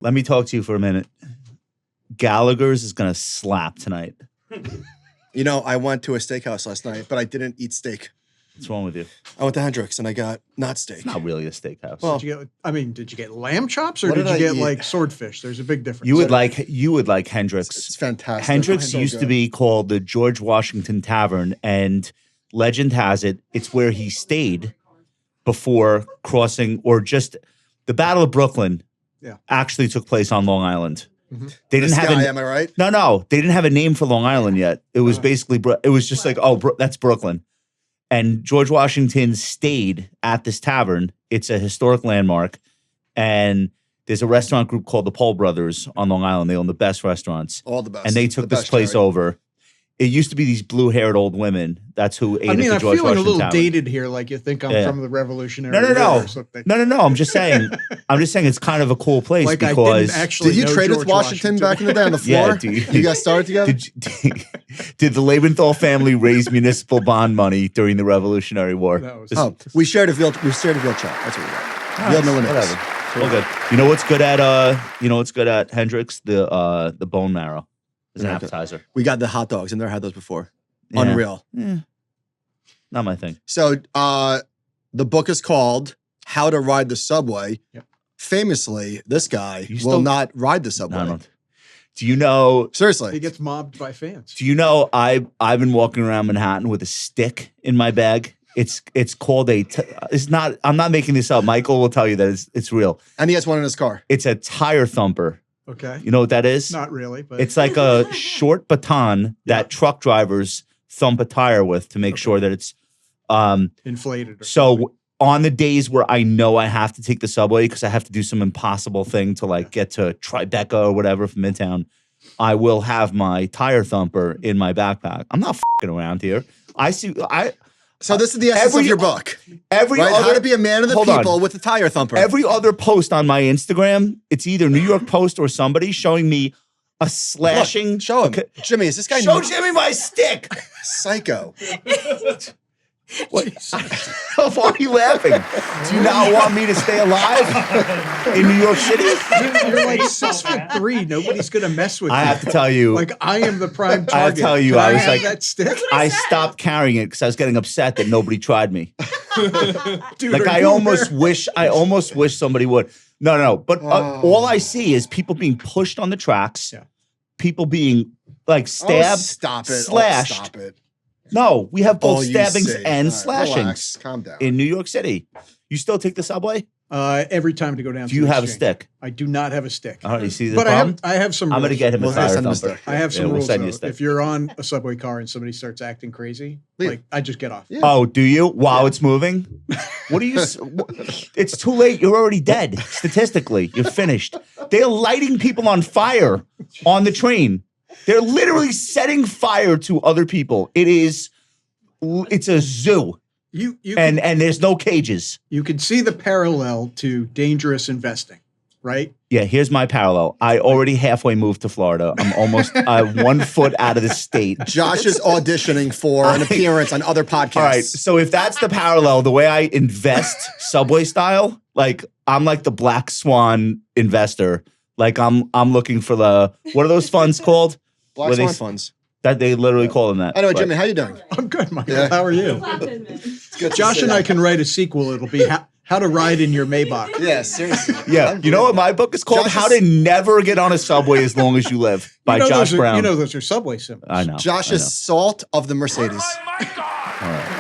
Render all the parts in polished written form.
Let me talk to you for a minute. Gallagher's is going to slap tonight. You know, I went to a steakhouse last night, but I didn't eat steak. What's wrong with you? I went to Hendrix and I got not steak. It's not really a steakhouse. Well, did you get lamb chops or What did you did I get eat? like swordfish? There's a big difference. you would like Hendrix. It's fantastic. Hendrix It's so used to good. be called the George Washington Tavern, and legend has it it's where he stayed before crossing, or just the Battle of Brooklyn. Yeah. Actually took place on Long Island. Mm-hmm. They didn't This have guy, a, am I right? No, they didn't have a name for Long Island yet. It was basically it was just like, that's Brooklyn. And George Washington stayed at this tavern. It's a historic landmark. And there's a restaurant group called the Paul Brothers on Long Island. They own the best restaurants. All the best. And they took The this best, place Jerry. over. It used to be these blue-haired old women. That's who ate I mean, at the I'm George feeling a Washington little Tavern. dated here, like you think I'm Yeah. from the Revolutionary No. War or something. No. I'm just saying it's kind of a cool place Like I because didn't actually Did you know trade with George Washington back in the day on the floor? Yeah, dude. You guys started together? did the Lebenthal family raise municipal bond money during the Revolutionary War? No, This- Oh, we shared a veal. We shared a veal chop. That's what we got. Veal milanese. Whatever. All good. You know what's good at Hendrix? The bone marrow is an Yeah. appetizer. We got the hot dogs. I've never had those before. Yeah. Unreal. Not my thing. So the book is called How to Ride the Subway. Yep. Famously, this guy You will still- not ride the subway. No. Do you know? Seriously. He gets mobbed by fans. Do you know? I've been walking around Manhattan with a stick in my bag. It's called it's not. I'm not making this up. Michael will tell you that it's real. And he has one in his car. It's a tire thumper. Okay. You know what that is? Not really, but It's like a short baton that truck drivers thump a tire with to make sure that it's inflated. Or something. so on the days where I know I have to take the subway because I have to do some impossible thing to like get to Tribeca or whatever from Midtown, I will have my tire thumper in my backpack. I'm not fucking around here. So this is the essence of your book. Every Right? other, How to be a man of the hold on. people with a tire thumper. Every other post on my Instagram, it's either New York Post or somebody showing me a slashing. Look, show him. Okay. Jimmy, is this guy Show Jimmy my stick. psycho? What? Why are you laughing? Do you not want me to stay alive in New York City? You're like 6'3". Nobody's gonna mess with you. I have to tell you, Like I am the prime target. I have to tell you, Can I was have like- that stick. I stopped carrying it because I was getting upset that nobody tried me. Dude, Like are I you almost aware- wish somebody would. No. But all I see is people being pushed on the tracks. Yeah. People being like stabbed, stop it. slashed. Stop it. No, we have both All you stabbings say. and All right, slashings relax. Calm down. in New York City. You still take the subway? Every time to go down. Do you to the have a exchange. stick? I do not have a stick. All right, you see the But problem? I have some. I'm going to rules. get him a We'll tire send him a thumper. stick. I have some we'll rules. send you a Though. stick. If you're on a subway car and somebody starts acting crazy, Leave. like I just get off. Yeah. Oh, do you? While it's moving? What do you? It's too late. You're already dead. Statistically, you're finished. They're lighting people on fire on the train. They're literally setting fire to other people. It's a zoo, You and there's no cages. you can see the parallel to dangerous investing, right? Yeah, here's my parallel. I already halfway moved to Florida. I'm almost 1 foot out of the state. Josh is auditioning for an appearance on other podcasts. All right, so if that's the parallel, the way I invest Subway style, like I'm like the black swan investor. Like I'm looking for the what are those funds called? Black Where they Swan s- funds. That they literally call them that. Anyway, But- Jimmy, how you doing? I'm good, Michael. Yeah. How are you? It's good to Josh see and you. I can write a sequel. It'll be how to ride in your Maybach. Yeah, seriously. Yeah, you know what my book is called? Josh How is- to Never Get on a Subway as Long as You Live by You know Josh those Brown. you know those are Subway symbols. I know. Josh I is salt of the Mercedes. All right.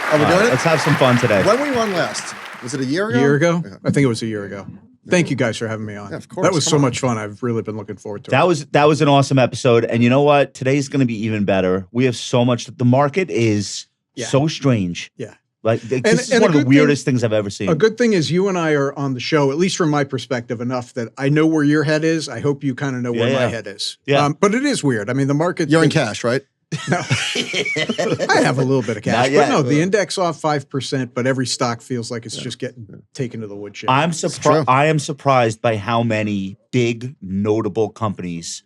Are we All right, doing let's it? have some fun today. When were you on last? Was it a year ago? A year ago? Okay. I think it was a year ago. Thank you guys for having me on. Yeah, of course. That was Come so on. much fun. I've really been looking forward to it. That was an awesome episode, and you know what? Today's going to be even better. We have so much. The market is so strange. Yeah. Like this is and one a of the good weirdest things I've ever seen. A good thing is you and I are on the show, at least from my perspective, enough that I know where your head is. I hope you kind of know where Yeah, my yeah. head is. Yeah. But it is weird. I mean, the market. You're in cash, right? No. I have a little bit of cash. Not But yet. no, the index off 5%, but every stock feels like it's just getting taken to the woodshed. I'm true. surprised. I am surprised by how many big notable companies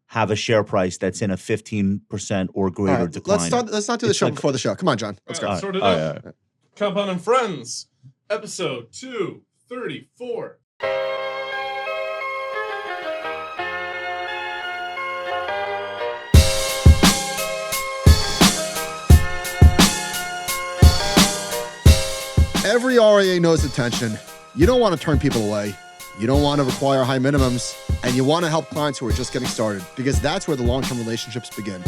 have a share price that's in a 15% or greater All right, decline. let's not do the It's show like- before the show. Come on, John. Let's go. Alright, sort it All out. right. Compound and Friends, episode 234. Every RIA knows attention. You don't want to turn people away. You don't want to require high minimums, and you want to help clients who are just getting started because that's where the long-term relationships begin.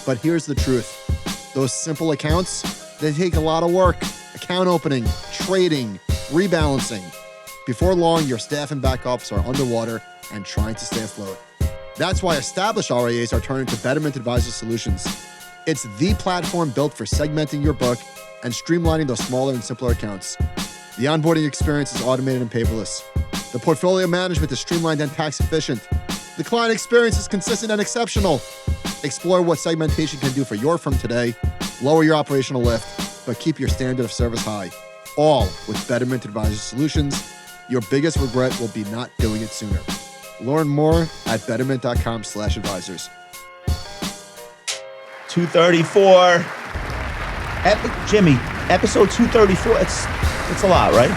But here's the truth. Those simple accounts, they take a lot of work. Account opening, trading, rebalancing. Before long, your staff and back office are underwater and trying to stay afloat. That's why established RIAs are turning to Betterment Advisor Solutions. It's the platform built for segmenting your book and streamlining those smaller and simpler accounts. The onboarding experience is automated and paperless. The portfolio management is streamlined and tax efficient. The client experience is consistent and exceptional. Explore what segmentation can do for your firm today. Lower your operational lift, but keep your standard of service high. All with Betterment Advisor Solutions. Your biggest regret will be not doing it sooner. Learn more at betterment.com/advisors. 234. Jimmy, episode 234. It's a lot, right?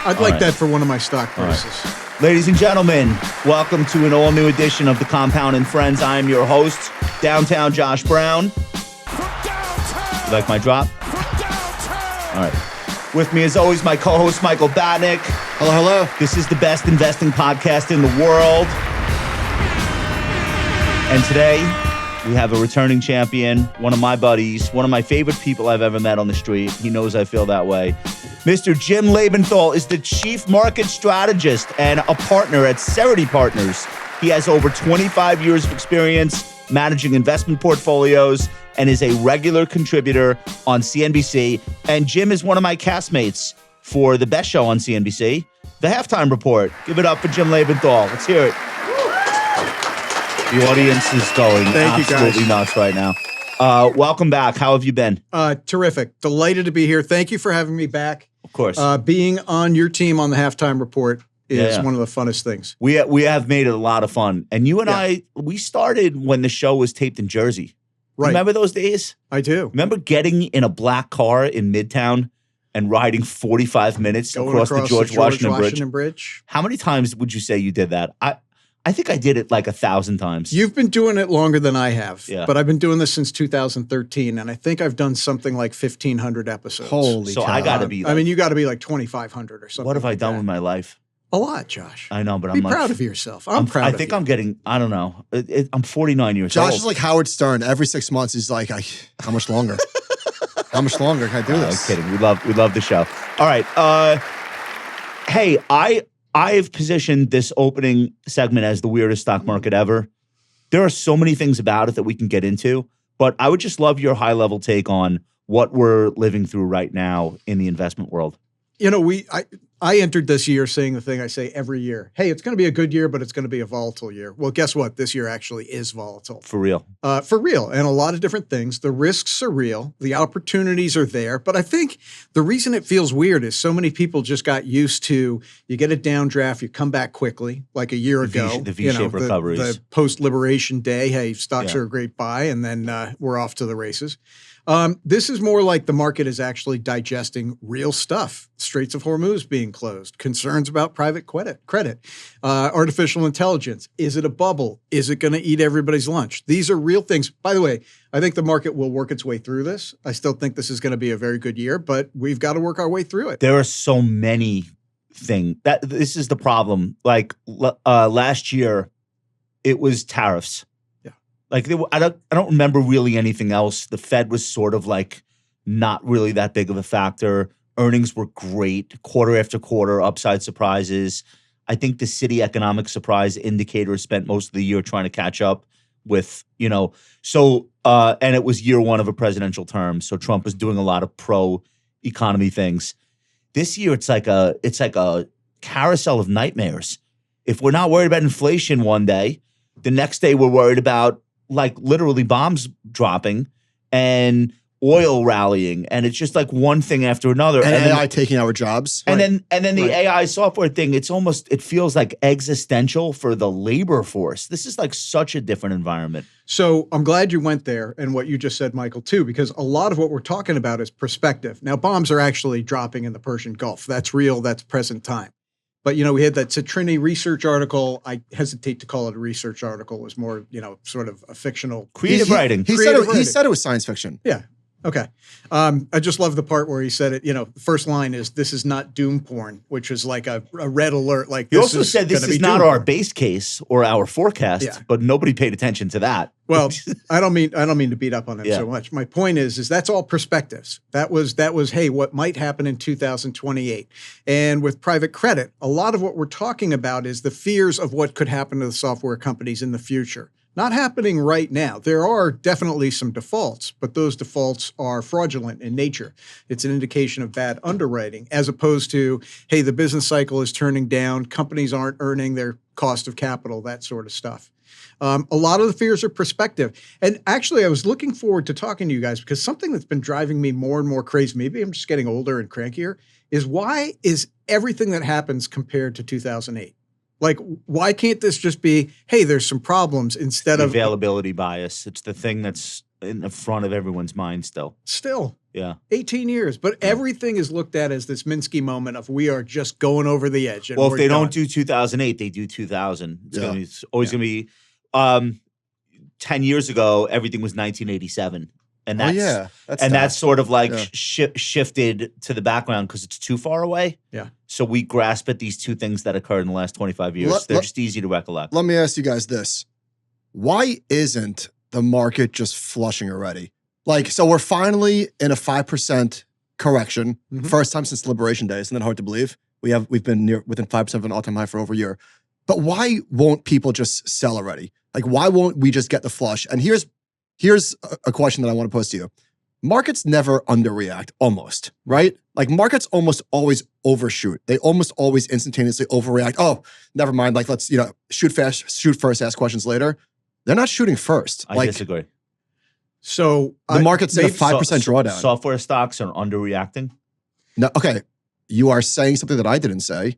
I'd like that for one of my stock prices. Ladies and gentlemen, welcome to an all-new edition of The Compound and Friends. I am your host, Downtown Josh Brown. You like my drop? All right. With me, as always, my co-host, Michael Batnick. Hello, hello. This is the best investing podcast in the world. And today, we have a returning champion, one of my buddies, one of my favorite people I've ever met on the street. He knows I feel that way. Mr. Jim Lebenthal is the chief market strategist and a partner at Cerity Partners. He has over 25 years of experience managing investment portfolios and is a regular contributor on CNBC. And Jim is one of my castmates for the best show on CNBC, The Halftime Report. Give it up for Jim Lebenthal. Let's hear it. The audience is going absolutely nuts right now. Welcome back. How have you been? Terrific. Delighted to be here. Thank you for having me back. Of course. Being on your team on the Halftime Report is one of the funnest things. We have made it a lot of fun. And you and I, we started when the show was taped in Jersey. Right. Remember those days? I do. Remember getting in a black car in Midtown and riding 45 minutes across the George Washington Bridge? How many times would you say you did that? I think I did it like 1,000 times. You've been doing it longer than I have, but I've been doing this since 2013, and I think I've done something like 1,500 episodes. Holy cow. I got to be I mean, you got to be like 2,500 or something. What have I done with my life? A lot, Josh. I know, but be proud of yourself. I'm proud of you. I think I'm getting, I don't know. I'm 49 years old. Josh is like Howard Stern. Every 6 months, he's like, how much longer? How much longer can I do this? I'm kidding. We love the show. All right. Hey, I've positioned this opening segment as the weirdest stock market ever. There are so many things about it that we can get into, but I would just love your high-level take on what we're living through right now in the investment world. You know, I entered this year saying the thing I say every year. Hey, it's going to be a good year, but it's going to be a volatile year. Well, guess what? This year actually is volatile. For real. For real. And a lot of different things. The risks are real. The opportunities are there. But I think the reason it feels weird is so many people just got used to, you get a downdraft, you come back quickly, like a year ago. The V-shaped recoveries. The post-liberation day, hey, stocks are a great buy, and then we're off to the races. This is more like the market is actually digesting real stuff. Straits of Hormuz being closed, concerns about private credit, artificial intelligence. Is it a bubble? Is it going to eat everybody's lunch? These are real things. By the way, I think the market will work its way through this. I still think this is going to be a very good year, but we've got to work our way through it. There are so many things. This is the problem. Like last year, it was tariffs. Like I don't remember really anything else. The Fed was sort of like not really that big of a factor. Earnings were great, quarter after quarter, upside surprises. I think the city economic surprise indicator spent most of the year trying to catch up with, and it was year one of a presidential term. So Trump was doing a lot of pro-economy things. This year, it's like a carousel of nightmares. If we're not worried about inflation one day, the next day we're worried about like literally bombs dropping and oil rallying, and it's just like one thing after another. And AI taking our jobs. And then the AI software thing, it feels like existential for the labor force. This is like such a different environment. So I'm glad you went there and what you just said, Michael, too, because a lot of what we're talking about is perspective. Now, bombs are actually dropping in the Persian Gulf. That's real. That's present time. But, we had that Citrini research article. I hesitate to call it a research article. It was more, sort of a fictional. Creative writing. He said it was science fiction. Yeah. Okay. I just love the part where he said it, the first line is, "This is not doom porn," which is like a red alert. Like He also said this is not our base case or our forecast, but nobody paid attention to that. Well, I don't mean to beat up on him so much. My point is that's all perspectives. That was, hey, what might happen in 2028. And with private credit, a lot of what we're talking about is the fears of what could happen to the software companies in the future. Not happening right now. There are definitely some defaults, but those defaults are fraudulent in nature. It's an indication of bad underwriting, as opposed to, hey, the business cycle is turning down, companies aren't earning their cost of capital, that sort of stuff. A lot of the fears are perspective. And actually, I was looking forward to talking to you guys because something that's been driving me more and more crazy, maybe I'm just getting older and crankier, is why is everything that happens compared to 2008? Like, why can't this just be, hey, there's some problems instead of availability bias? It's the thing that's in the front of everyone's mind still. Yeah. 18 years. But everything is looked at as this Minsky moment of we are just going over the edge. And well, if they don't do 2008, they do 2000. It's always going to be 10 years ago, everything was 1987. And that's sort of like shifted to the background because it's too far away. Yeah. So we grasp at these two things that occurred in the last 25 years. They're just easy to recollect. Let me ask you guys this. Why isn't the market just flushing already? Like, so we're finally in a 5% correction, first time since Liberation Day. Isn't that hard to believe? We've been within 5% of an all-time high for over a year. But why won't people just sell already? Like, why won't we just get the flush? And here's a question that I want to pose to you. Markets never underreact, almost, right? Like markets almost always overshoot. They almost always instantaneously overreact. Oh, never mind. Like let's, shoot first, ask questions later. They're not shooting first. I disagree. So the market's at a 5% drawdown. Software stocks are underreacting? No, okay. You are saying something that I didn't say.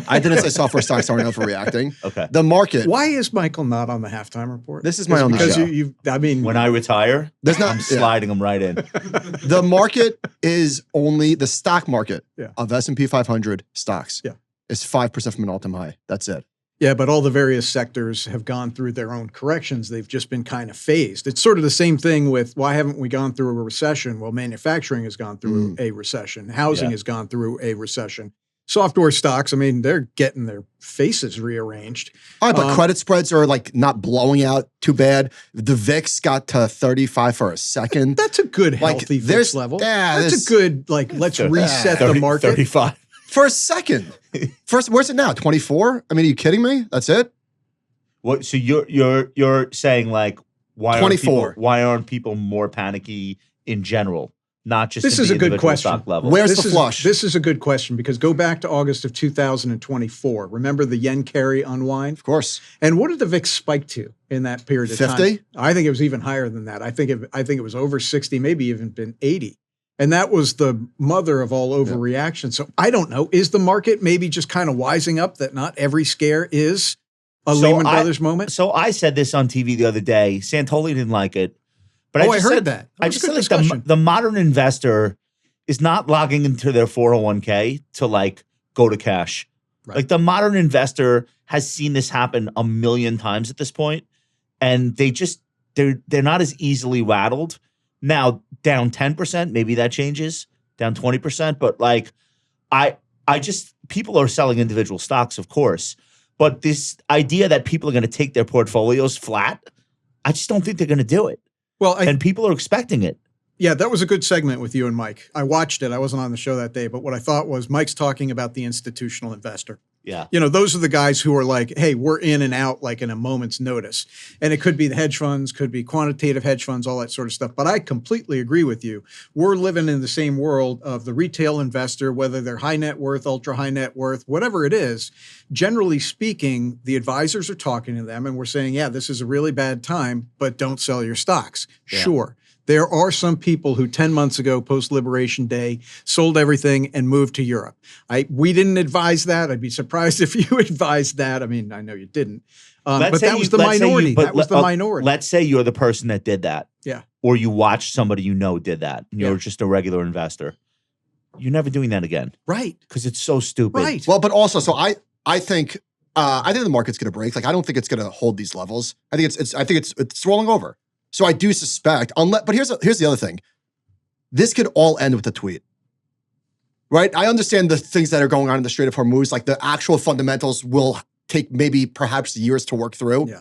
I didn't say software stocks aren't overreacting. Okay. The market. Why is Michael not on the halftime report? This is my only show. Because when I retire, I'm sliding them right in. The market is only the stock market of S&P 500 stocks is 5% from an all-time high. That's it. Yeah, but all the various sectors have gone through their own corrections. They've just been kind of phased. It's sort of the same thing with why haven't we gone through a recession? Well, manufacturing has gone through a recession. Housing has gone through a recession. Software stocks, they're getting their faces rearranged. All right, but credit spreads are like not blowing out too bad. The VIX got to 35 for a second. That's a good healthy VIX level. That's a good, let's reset the market. 35. For a second. Where's it now? 24? Are you kidding me? That's it? What? So you're saying why 24? Why aren't people more panicky in general? Not just this is a good question. Stock level. Where's the flush? This is a good question because go back to August of 2024. Remember the yen carry unwind? Of course. And what did the VIX spike to in that period of 50? time? I think it was even higher than that. I think it was over 60, maybe even been 80. And that was the mother of all overreaction. So I don't know. Is the market maybe just kind of wising up that not every scare is a Lehman Brothers moment? So I said this on TV the other day. Santoli didn't like it. But I heard that. I just said the modern investor is not logging into their 401k to go to cash. Right. The modern investor has seen this happen a million times at this point, and they're not as easily rattled. Now down 10%, maybe that changes. Down 20%, but I just people are selling individual stocks, of course, but this idea that people are going to take their portfolios flat, I just don't think they're going to do it. Well, and people are expecting it. Yeah, that was a good segment with you and Mike. I watched it. I wasn't on the show that day, but what I thought was Mike's talking about the institutional investor. Yeah. Those are the guys who are like, hey, we're in and out in a moment's notice. And it could be the hedge funds, could be quantitative hedge funds, all that sort of stuff. But I completely agree with you. We're living in the same world of the retail investor, whether they're high net worth, ultra high net worth, whatever it is. Generally speaking, the advisors are talking to them and we're saying, yeah, this is a really bad time, but don't sell your stocks. Yeah. Sure. There are some people who 10 months ago, post-Liberation Day, sold everything and moved to Europe. We didn't advise that. I'd be surprised if you advised that. I know you didn't. But that was the minority. That was the minority. Let's say you're the person that did that. Yeah. Or you watched somebody did that. And you're just a regular investor. You're never doing that again. Right. Because it's so stupid. Right. Well, but also, so I think the market's going to break. I don't think it's going to hold these levels. I think it's rolling over. So I do suspect, but here's the other thing. this could all end with a tweet. Right? I understand the things that are going on in the Strait of Hormuz, like the actual fundamentals will take maybe perhaps years to work through. Yeah.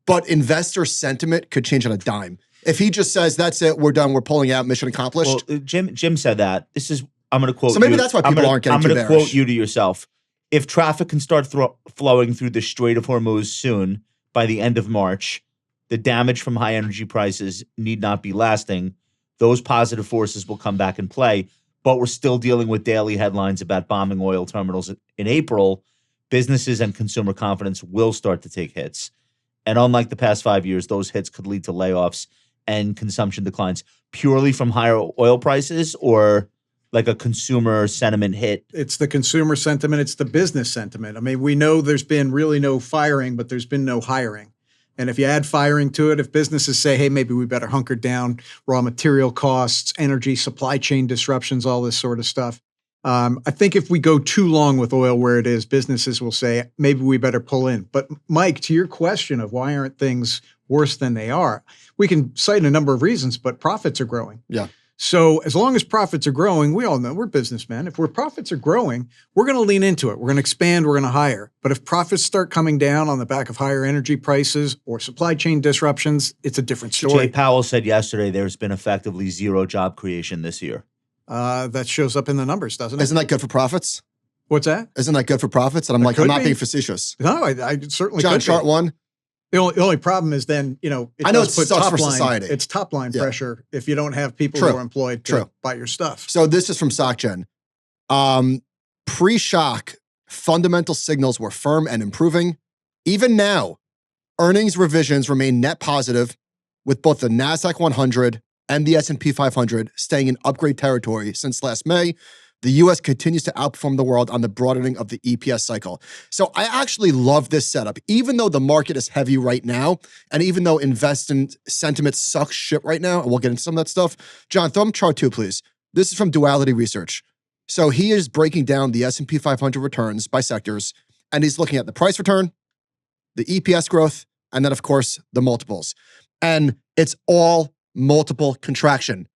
But investor sentiment could change on a dime. If he just says, that's it, we're done, we're pulling out, mission accomplished. Well, Jim said that. I'm going to quote you. So maybe that's why people aren't getting too bearish. I'm going to quote you to yourself. If traffic can start flowing through the Strait of Hormuz soon, by the end of March, the damage from high energy prices need not be lasting. Those positive forces will come back in play. But we're still dealing with daily headlines about bombing oil terminals in April. Businesses and consumer confidence will start to take hits. And unlike the past 5 years, those hits could lead to layoffs and consumption declines purely from higher oil prices, or like a consumer sentiment hit. It's the consumer sentiment. It's the business sentiment. I mean, we know there's been really no firing, but there's been no hiring. And if you add firing to it, if businesses say, hey, maybe we better hunker down, raw material costs, energy, supply chain disruptions, all this sort of stuff. I think if we go too long with oil where it is, businesses will say, maybe we better pull in. But Mike, to your question of why aren't things worse than they are, we can cite a number of reasons, but profits are growing. Yeah. So as long as profits are growing, we all know we're businessmen. If profits are growing, we're going to lean into it. We're going to expand. We're going to hire. But if profits start coming down on the back of higher energy prices or supply chain disruptions, it's a different story. Jay Powell said yesterday there's been effectively zero job creation this year. That shows up in the numbers, doesn't it? Isn't that good for profits? What's that? Isn't that good for profits? And I'm like, I'm not being facetious. No, I certainly John, could chart be. one. The only problem is then, I know it sucks for society. It's top line pressure if you don't have people True. who are employed to buy your stuff. So this is from SocGen. Pre-shock, fundamental signals were firm and improving. Even now, earnings revisions remain net positive, with both the NASDAQ 100 and the S&P 500 staying in upgrade territory since last May. The U.S. continues to outperform the world on the broadening of the EPS cycle. So I actually love this setup. Even though the market is heavy right now, and even though investment sentiment sucks shit right now, and we'll get into some of that stuff. John, throw him chart 2, please. This is from Duality Research. So he is breaking down the S&P 500 returns by sectors, and he's looking at the price return, the EPS growth, and then, of course, the multiples. And it's all multiple contraction.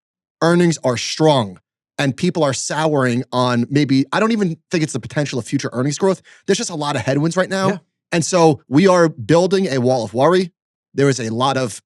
Earnings are strong. And people are souring on maybe, I don't even think it's the potential of future earnings growth. There's just a lot of headwinds right now. Yeah. And so we are building a wall of worry. There is a lot of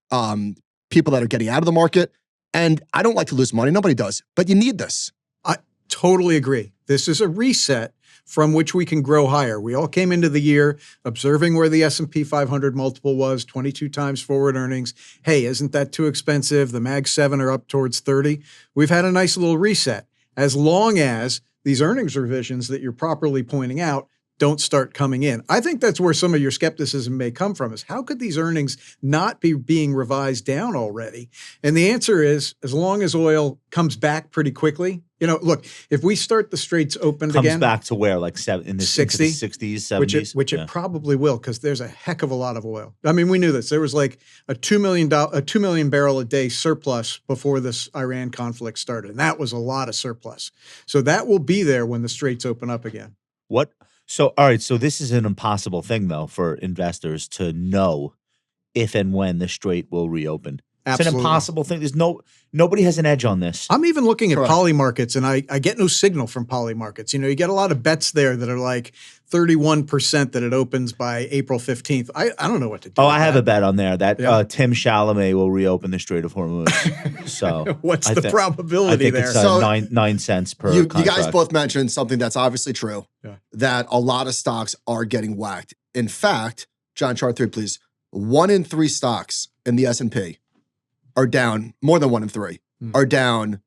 people that are getting out of the market. And I don't like to lose money. Nobody does. But you need this. I totally agree. This is a reset from which we can grow higher. We all came into the year observing where the S&P 500 multiple was, 22 times forward earnings. Hey, isn't that too expensive? The Mag 7 are up towards 30. We've had a nice little reset. As long as these earnings revisions that you're properly pointing out don't start coming in. I think that's where some of your skepticism may come from, is how could these earnings not be being revised down already? And the answer is, as long as oil comes back pretty quickly. Look, if we start the straits open again. Comes back to where, like in the 60s, 70s? Which it probably will, because there's a heck of a lot of oil. I mean, we knew this. There was like a 2 million barrel a day surplus before this Iran conflict started. And that was a lot of surplus. So that will be there when the straits open up again. What? So, all right. So this is an impossible thing, though, for investors to know if and when the strait will reopen. Absolutely. It's an impossible thing. Nobody has an edge on this. I'm even looking at poly markets, and I get no signal from poly markets. You get a lot of bets there that are like 31% that it opens by April 15th. I don't know what to do. Oh, I have a bet on there that Tim Chalamet will reopen the Strait of Hormuz. So what's the probability there? I think it's 9 cents per contract. You guys both mentioned something that's obviously true, that a lot of stocks are getting whacked. In fact, John, chart 3, please. 1 in 3 stocks in the S&P are down, more than 1 in 3 are down.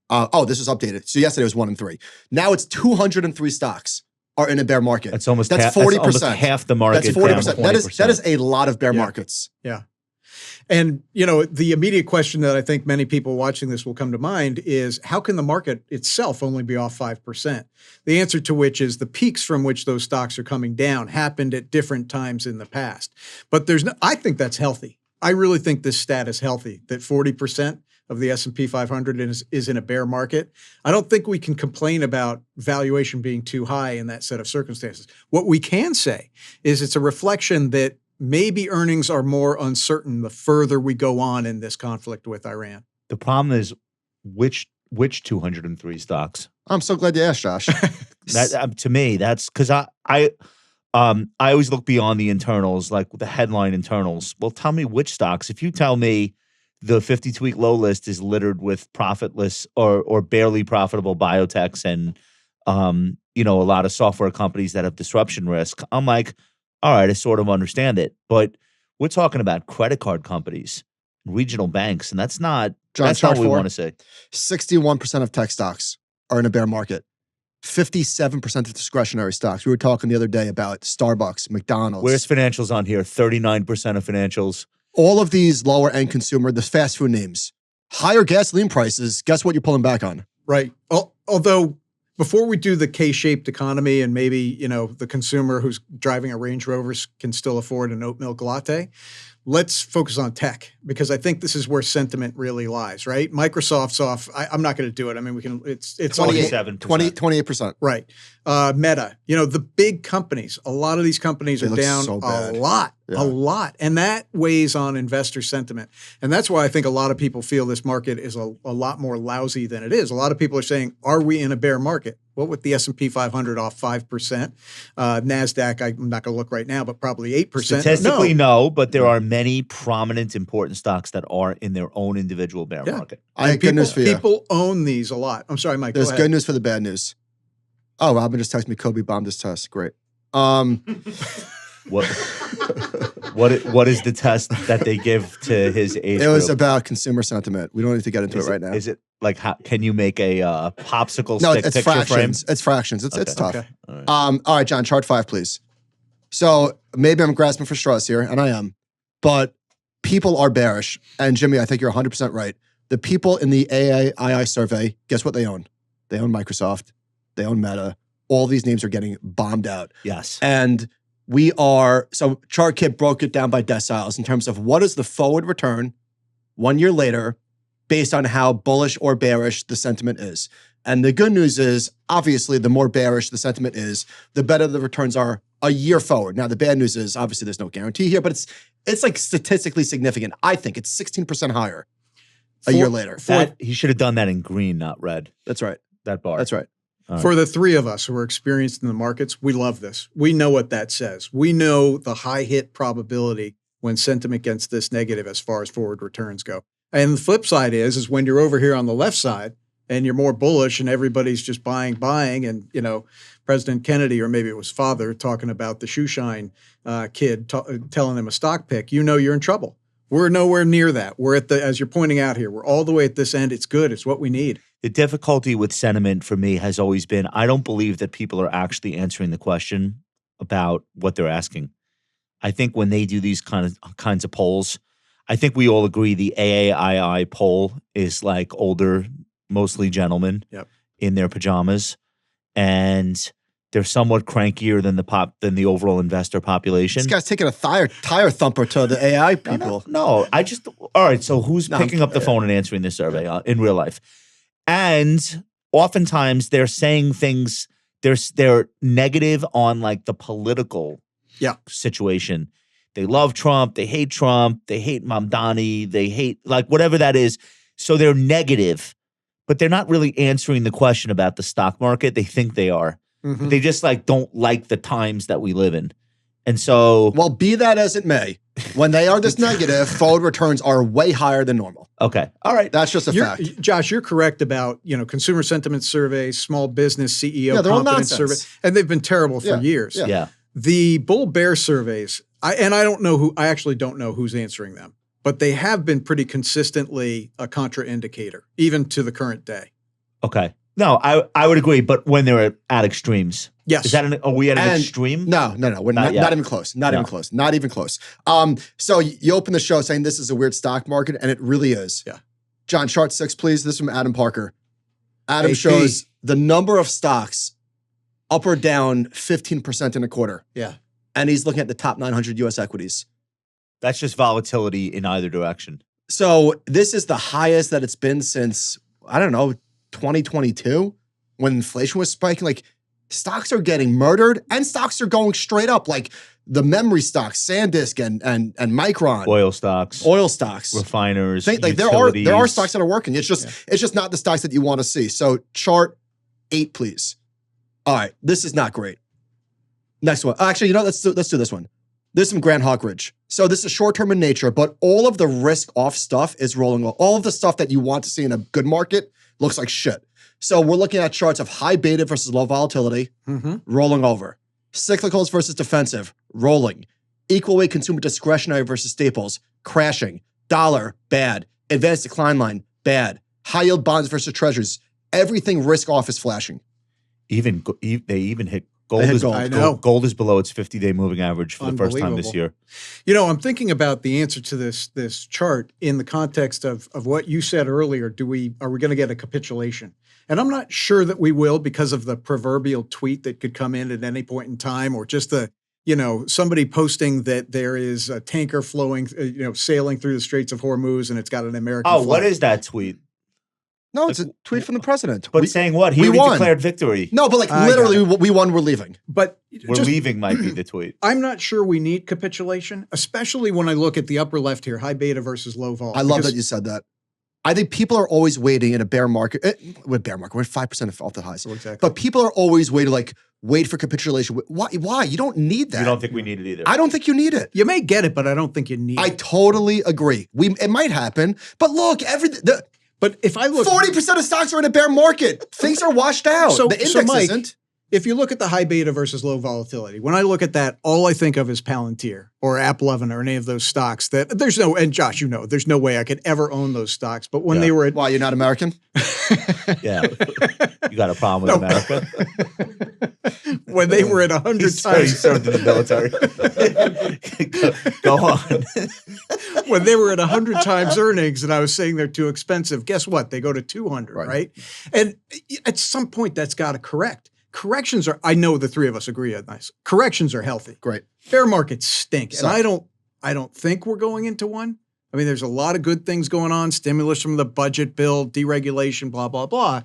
This is updated. So yesterday was 1 in 3. Now it's 203 stocks are in a bear market. That's almost 40%. Almost half the market. That's 40%. That is a lot of bear markets. Yeah. And, the immediate question that I think many people watching this will come to mind is, how can the market itself only be off 5%? The answer to which is the peaks from which those stocks are coming down happened at different times in the past. But I think that's healthy. I really think this stat is healthy, that 40% of the S&P 500 is in a bear market. I don't think we can complain about valuation being too high in that set of circumstances. What we can say is it's a reflection that maybe earnings are more uncertain the further we go on in this conflict with Iran. The problem is which Which 203 stocks? I'm so glad you asked, Josh. That to me, that's because I always look beyond the internals, like the headline internals. Well, tell me which stocks. If you tell me the 52-week low list is littered with profitless or barely profitable biotechs and a lot of software companies that have disruption risk, I'm like, all right, I sort of understand it. But we're talking about credit card companies, regional banks, and that's not what we want to say. 61% of tech stocks are in a bear market. 57% of discretionary stocks. We were talking the other day about Starbucks, McDonald's. Where's financials on here? 39% of financials. All of these lower end consumer, the fast food names, higher gasoline prices. Guess what you're pulling back on? Right. Although before we do the K-shaped economy and maybe, the consumer who's driving a Range Rover can still afford an oat milk latte, let's focus on tech because I think this is where sentiment really lies, right? Microsoft's off. I'm not going to do it. I mean, we can, it's 27%. 28%. Right. Meta, the big companies, a lot of these companies are down so bad. a lot. And that weighs on investor sentiment. And that's why I think a lot of people feel this market is a lot more lousy than it is. A lot of people are saying, are we in a bear market? Well, with the S&P 500 off 5%, NASDAQ, I'm not going to look right now, but probably 8%. Statistically, no, but there are many prominent, important stocks that are in their own individual bear market. I have good news for you. People own these a lot. I'm sorry, Mike. There's good news for the bad news. Oh, Robin just texted me Kobe bombed his test. Great. What is the test that they give to his age It was group? about consumer sentiment. We don't need to get into it right now. Is it like how can you make a popsicle No, stick it's picture fractions. frame? It's fractions. It's tough. Okay. All right, John, chart 5, please. So maybe I'm grasping for straws here, and I am, but people are bearish. And Jimmy, I think you're 100% right. The people in the AAII survey, guess what they own? They own Microsoft. They own Meta. All these names are getting bombed out. Yes. And so ChartKit broke it down by deciles in terms of what is the forward return 1 year later based on how bullish or bearish the sentiment is. And the good news is, obviously, the more bearish the sentiment is, the better the returns are a year forward. Now, the bad news is, obviously, there's no guarantee here, but it's like statistically significant. I think it's 16% higher a year later. He should have done that in green, not red. That's right. That bar. That's right. For the three of us who are experienced in the markets, we love this. We know what that says. We know the high hit probability when sentiment gets this negative as far as forward returns go. And the flip side is when you're over here on the left side and you're more bullish and everybody's just buying, and, President Kennedy, or maybe it was father, talking about the shoe shine kid, telling him a stock pick, you're in trouble. We're nowhere near that. We're as you're pointing out here, we're all the way at this end. It's good. It's what we need. The difficulty with sentiment for me has always been, I don't believe that people are actually answering the question about what they're asking. I think when they do these kinds of polls, I think we all agree the AAII poll is like older, mostly gentlemen in their pajamas, and they're somewhat crankier than the overall investor population. This guy's taking a tire thumper to the AI people. No, all right, so who's picking up the phone and answering this survey in real life? And oftentimes they're saying things, they're negative on like the political situation. They love Trump, they hate Mamdani, they hate like whatever that is. So they're negative, but they're not really answering the question about the stock market. They think they are. Mm-hmm. But they just like don't like the times that we live in. And so, well, be that as it may, when they are this negative, forward returns are way higher than normal. Okay. All right. That's just a fact. Josh, you're correct about, consumer sentiment surveys, small business CEO confidence surveys, and they've been terrible for years. Yeah. The bull bear surveys, I actually don't know who's answering them, but they have been pretty consistently a contraindicator, even to the current day. Okay. No, I would agree, but when they're at extremes. Yes. Is that are we at an extreme? No. We're not even close. Not even close. So you open the show saying this is a weird stock market, and it really is. Yeah. John, chart 6, please. This is from Adam Parker. Adam shows the number of stocks up or down 15% in a quarter. Yeah. And he's looking at the top 900 U.S. equities. That's just volatility in either direction. So this is the highest that it's been since, 2022, when inflation was spiking. Like, stocks are getting murdered and stocks are going straight up. Like, the memory stocks, SanDisk and Micron, Oil stocks, refiners, there are stocks that are working. It's just not the stocks that you want to see. So chart 8, please. All right, this is not great. Next one. Actually, let's do this one. This is from Grant Hawkridge. So this is short-term in nature, but all of the risk-off stuff is rolling off. All of the stuff that you want to see in a good market looks like shit. So we're looking at charts of high beta versus low volatility, rolling over. Cyclicals versus defensive, rolling. Equal weight consumer discretionary versus staples, crashing. Dollar, bad. Advanced decline line, bad. High yield bonds versus treasuries. Everything risk-off is flashing. They even hit gold. I know. Gold is below its 50-day moving average for the first time this year. I'm thinking about the answer to this chart in the context of what you said earlier. Are we going to get a capitulation? And I'm not sure that we will, because of the proverbial tweet that could come in at any point in time, or just somebody posting that there is a tanker flowing, sailing through the Straits of Hormuz and it's got an American flag. What is that tweet? No, it's a tweet from the president. But saying what? He already declared victory. No, but literally, we won, we're leaving. But leaving might be the tweet. I'm not sure we need capitulation, especially when I look at the upper left here, high beta versus low vol. I love that you said that. I think people are always waiting in a bear market. We're 5% off the highs. Exactly. But people are always waiting, wait for capitulation. Why? You don't need that. You don't think we need it either? I don't think you need it. You may get it, but I don't think you need it. I totally agree. It might happen, but look, but if I look, 40% of stocks are in a bear market. Things are washed out. The index Mike, isn't. If you look at the high beta versus low volatility, when I look at that, all I think of is Palantir or AppLovin or any of those stocks that and Josh, there's no way I could ever own those stocks. But when they were why, you're not American? Yeah. You got a problem with America? When they were at 100 times. He served in the military. Go on. When they were at 100 times earnings and I was saying they're too expensive, guess what? They go to 200, right? And at some point that's got to correct. Corrections are, I know the three of us agree on this. Corrections are healthy. Great. Bear markets stink. And I don't think we're going into one. I mean, there's a lot of good things going on, stimulus from the budget bill, deregulation, blah, blah, blah.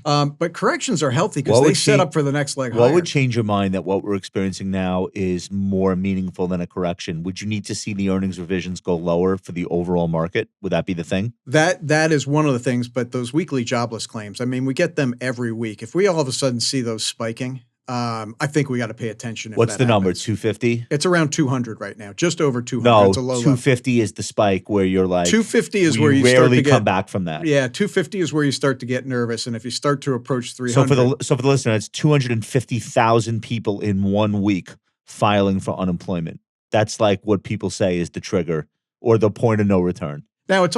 But corrections are healthy because they set up for the next leg higher. What would change your mind that what we're experiencing now is more meaningful than a correction? Would you need to see the earnings revisions go lower for the overall market? Would that be the thing? That is one of the things, but those weekly jobless claims, I mean, we get them every week. If we all of a sudden see those spiking, I think we got to pay attention. What's the number? 250? It's around 200 right now, just over 200. No, it's a low 250 level. Is the spike where you're like 250 is where you rarely start to come back from that. Yeah, 250 is where you start to get nervous, and if you start to approach 300. So for the listener, it's 250,000 people in 1 week filing for unemployment. That's like what people say is the trigger or the point of no return. Now it's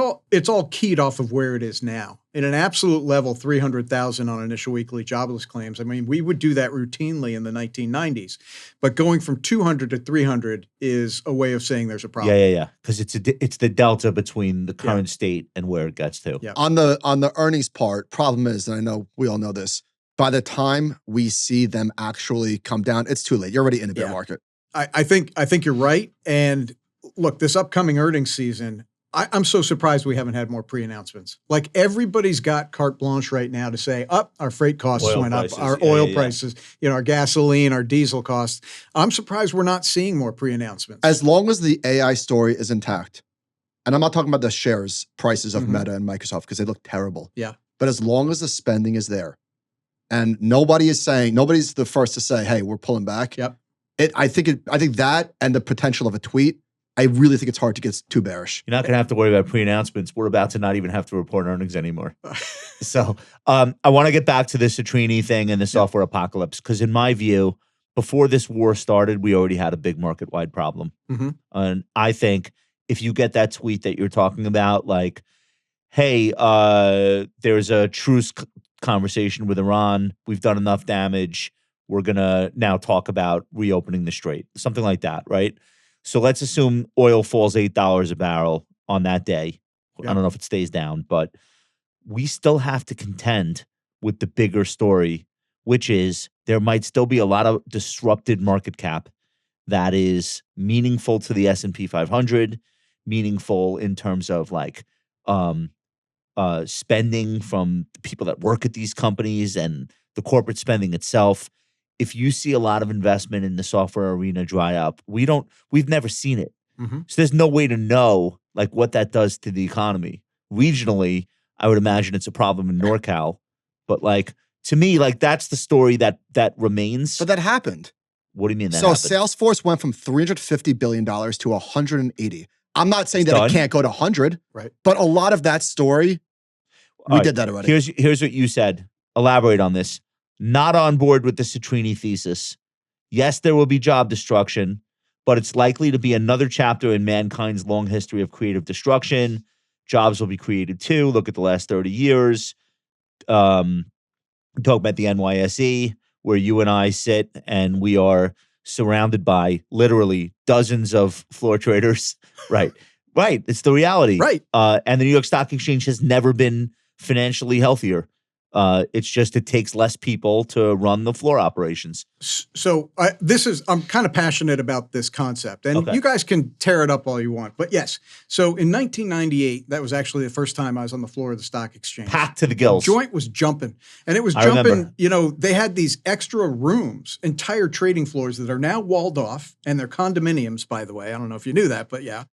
all keyed off of where it is now. In an absolute level, 300,000 on initial weekly jobless claims. I mean, we would do that routinely in the 1990s, but going from 200 to 300 is a way of saying there's a problem. Yeah. Because it's the delta between the current state and where it gets to. Yeah. On the earnings part, problem is, and I know we all know this, by the time we see them actually come down, it's too late. You're already in a bear market. I think you're right. And look, this upcoming earnings season, I'm so surprised we haven't had more pre-announcements. Like everybody's got carte blanche right now to say, our freight costs went up, our oil prices, our gasoline, our diesel costs. I'm surprised we're not seeing more pre-announcements. As long as the AI story is intact, and I'm not talking about the shares prices of Meta and Microsoft because they look terrible. Yeah. But as long as the spending is there, and nobody's the first to say, hey, we're pulling back. Yep. I think that and the potential of a tweet, I really think it's hard to get too bearish. You're not going to have to worry about pre-announcements. We're about to not even have to report earnings anymore. So I want to get back to the Citrini thing and the software apocalypse, because in my view, before this war started, we already had a big market-wide problem. And I think if you get that tweet that you're talking about, like, hey, there's a truce conversation with Iran. We've done enough damage. We're going to now talk about reopening the strait. Something like that, right? So let's assume oil falls $8 a barrel on that day. I don't know if it stays down, but we still have to contend with the bigger story, which is there might still be a lot of disrupted market cap that is meaningful to the S&P 500, meaningful in terms of like spending from the people that work at these companies and the corporate spending itself. if you see a lot of investment in the software arena dry up, we've never seen it. Mm-hmm. So there's no way to know like what that does to the economy. Regionally, I would imagine it's a problem in NorCal, but like to me, like that's the story that remains. But that happened. What do you mean that so happened? Salesforce went from $350 billion to 180. I'm not saying It's that done. it can't go to 100, Right. but a lot of that story, we All right, did that already. Here's what you said. Elaborate on this. Not on board with the Citrini thesis. Yes, there will be job destruction, but it's likely to be another chapter in mankind's long history of creative destruction. Jobs will be created too. Look at the last 30 years. Talk about the NYSE, where you and I sit, and we are surrounded by literally dozens of floor traders. Right. Right. It's the reality. Right. And the New York Stock Exchange has never been financially healthier. It's just it takes less people to run the floor operations. So I'm kind of passionate about this concept, and Okay. you guys can tear it up all you want. But yes, so in 1998, that was actually the first time I was on the floor of the stock exchange. Packed to the gills. Joint was jumping, and it was I jumping. remember. You know, they had these extra rooms, entire trading floors that are now walled off, and they're condominiums, by the way. I don't know if you knew that, but yeah.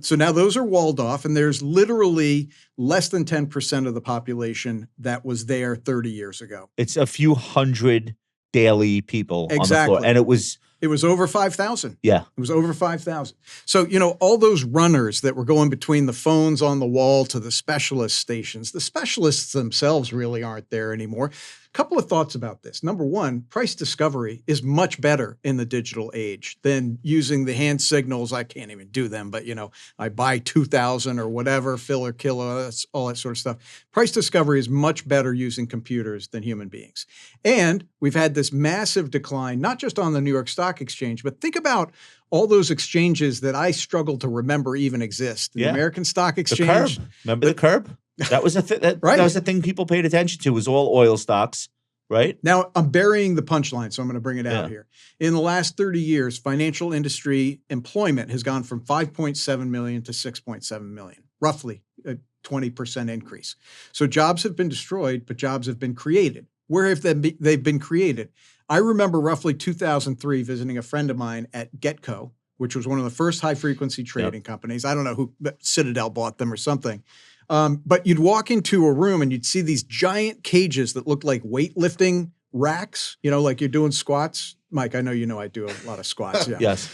So now those are walled off, and there's literally less than 10% of the population that was there 30 years ago. It's a few hundred daily people on the Exactly. floor. And it was over 5,000. Yeah. It was over 5,000. So, you know, all those runners that were going between the phones on the wall to the specialist stations, the specialists themselves really aren't there anymore. A couple of thoughts about this. Number one, price discovery is much better in the digital age than using the hand signals. I can't even do them, but, you know, I buy 2,000 or whatever, fill or kill, all that sort of stuff. Price discovery is much better using computers than human beings. And we've had this massive decline, not just on the New York Stock Exchange, but think about all those exchanges that I struggle to remember even exist. The Yeah. American Stock the Exchange. curb. Remember the curb? That was Right. That was the thing people paid attention to, was all oil stocks, right? Now, I'm burying the punchline, so I'm going to bring it out Yeah. here. In the last 30 years, financial industry employment has gone from 5.7 million to 6.7 million, roughly a 20% increase. So jobs have been destroyed, but jobs have been created. Where have they've been created? I remember roughly 2003 visiting a friend of mine at Getco, which was one of the first high-frequency trading companies. I don't know who, Citadel bought them or something. But you'd walk into a room and you'd see these giant cages that looked like weightlifting racks, you know, like you're doing squats. Mike, I know you know I do a lot of squats. Yeah. Yes.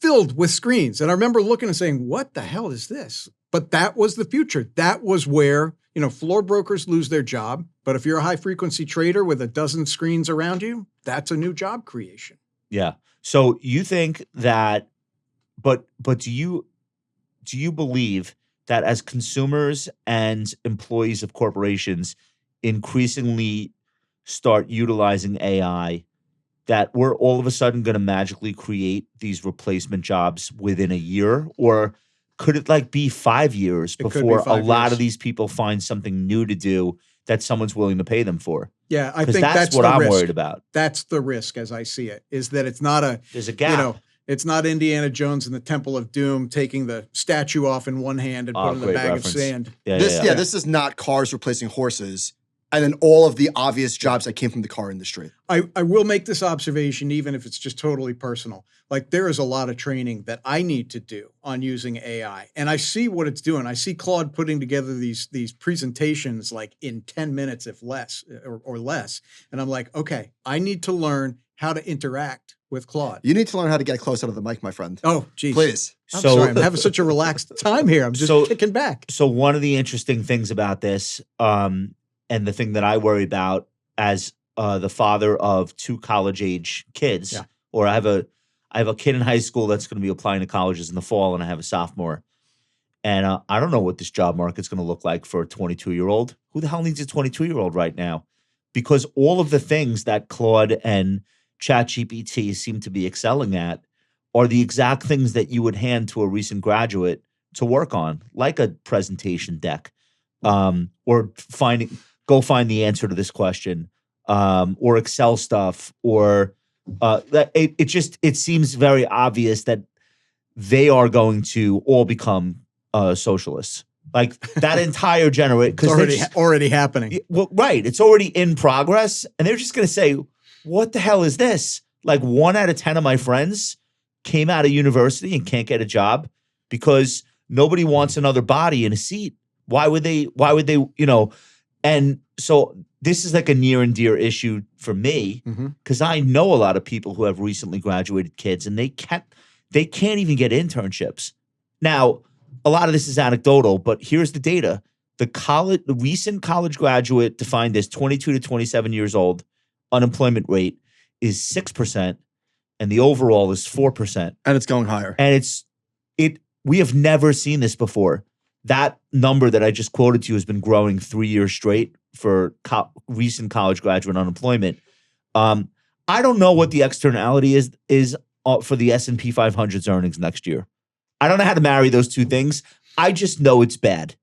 Filled with screens. And I remember looking and saying, what the hell is this? But that was the future. That was where, you know, floor brokers lose their job. But if you're a high frequency trader with a dozen screens around you, that's a new job creation. Yeah. So you think that, but do you believe that as consumers and employees of corporations increasingly start utilizing AI, that we're all of a sudden going to magically create these replacement jobs within a year? Or could it like be 5 years It could be before a 5 lot years. of these people find something new to do that someone's willing to pay them for? Yeah, I Because think that's what the I'm risk. worried about. That's the risk as I see it, is that it's not a, There's a gap. you know, it's not Indiana Jones and the Temple of Doom taking the statue off in one hand and putting the great bag reference. of sand. This is not cars replacing horses and then all of the obvious jobs that came from the car industry. I will make this observation, even if it's just totally personal. Like, there is a lot of training that I need to do on using AI. And I see what it's doing. I see Claude putting together these presentations like in 10 minutes, if less or less. And I'm like, okay, I need to learn how to interact with Claude. You need to learn how to get close out of the mic, my friend. Oh, geez. Please. I'm sorry. I'm having such a relaxed time here. I'm just kicking back. So one of the interesting things about this, and the thing that I worry about as the father of two college-age kids, or I have a kid in high school that's going to be applying to colleges in the fall, and I have a sophomore. And I don't know what this job market's going to look like for a 22-year-old. Who the hell needs a 22-year-old right now? Because all of the things that Claude and ChatGPT seem to be excelling at are the exact things that you would hand to a recent graduate to work on, like a presentation deck, or go find the answer to this question, or Excel stuff, or it seems very obvious that they are going to all become socialists. Like that entire generation, It's already happening. well, right. It's already in progress. And they're just going to say, what the hell is this? Like 1 out of 10 of my friends came out of university and can't get a job because nobody wants another body in a seat. Why would they, and so this is like a near and dear issue for me because I know a lot of people who have recently graduated kids and they can't even get internships. Now, a lot of this is anecdotal, but here's the data. The recent college graduate defined as 22 to 27 years old, unemployment rate is 6%, and the overall is 4%. And it's going higher. And we have never seen this before. That number that I just quoted to you has been growing 3 years straight for recent college graduate unemployment. I don't know what the externality is for the S&P 500's earnings next year. I don't know how to marry those two things. I just know it's bad.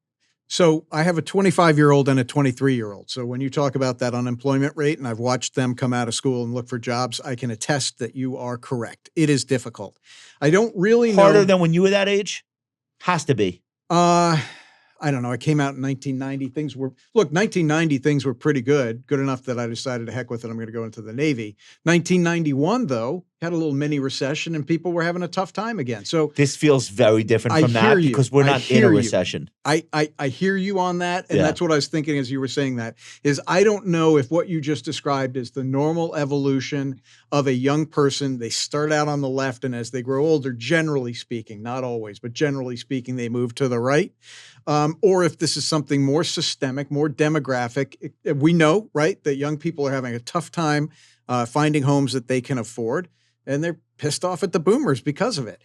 So I have a 25-year-old and a 23-year-old. So when you talk about that unemployment rate, and I've watched them come out of school and look for jobs, I can attest that you are correct. It is difficult. I don't really know. Harder than when you were that age? Has to be. I don't know. I came out in 1990. 1990 things were pretty good enough that I decided to heck with it. I'm going to go into the Navy. 1991, though, had a little mini recession and people were having a tough time again. So this feels very different from that because we're not in a recession. I hear you on that. And that's what I was thinking as you were saying that is I don't know if what you just described is the normal evolution of a young person. They start out on the left and as they grow older, generally speaking, not always, but generally speaking, they move to the right. Or if this is something more systemic, more demographic. We know, right, that young people are having a tough time finding homes that they can afford, and they're pissed off at the boomers because of it.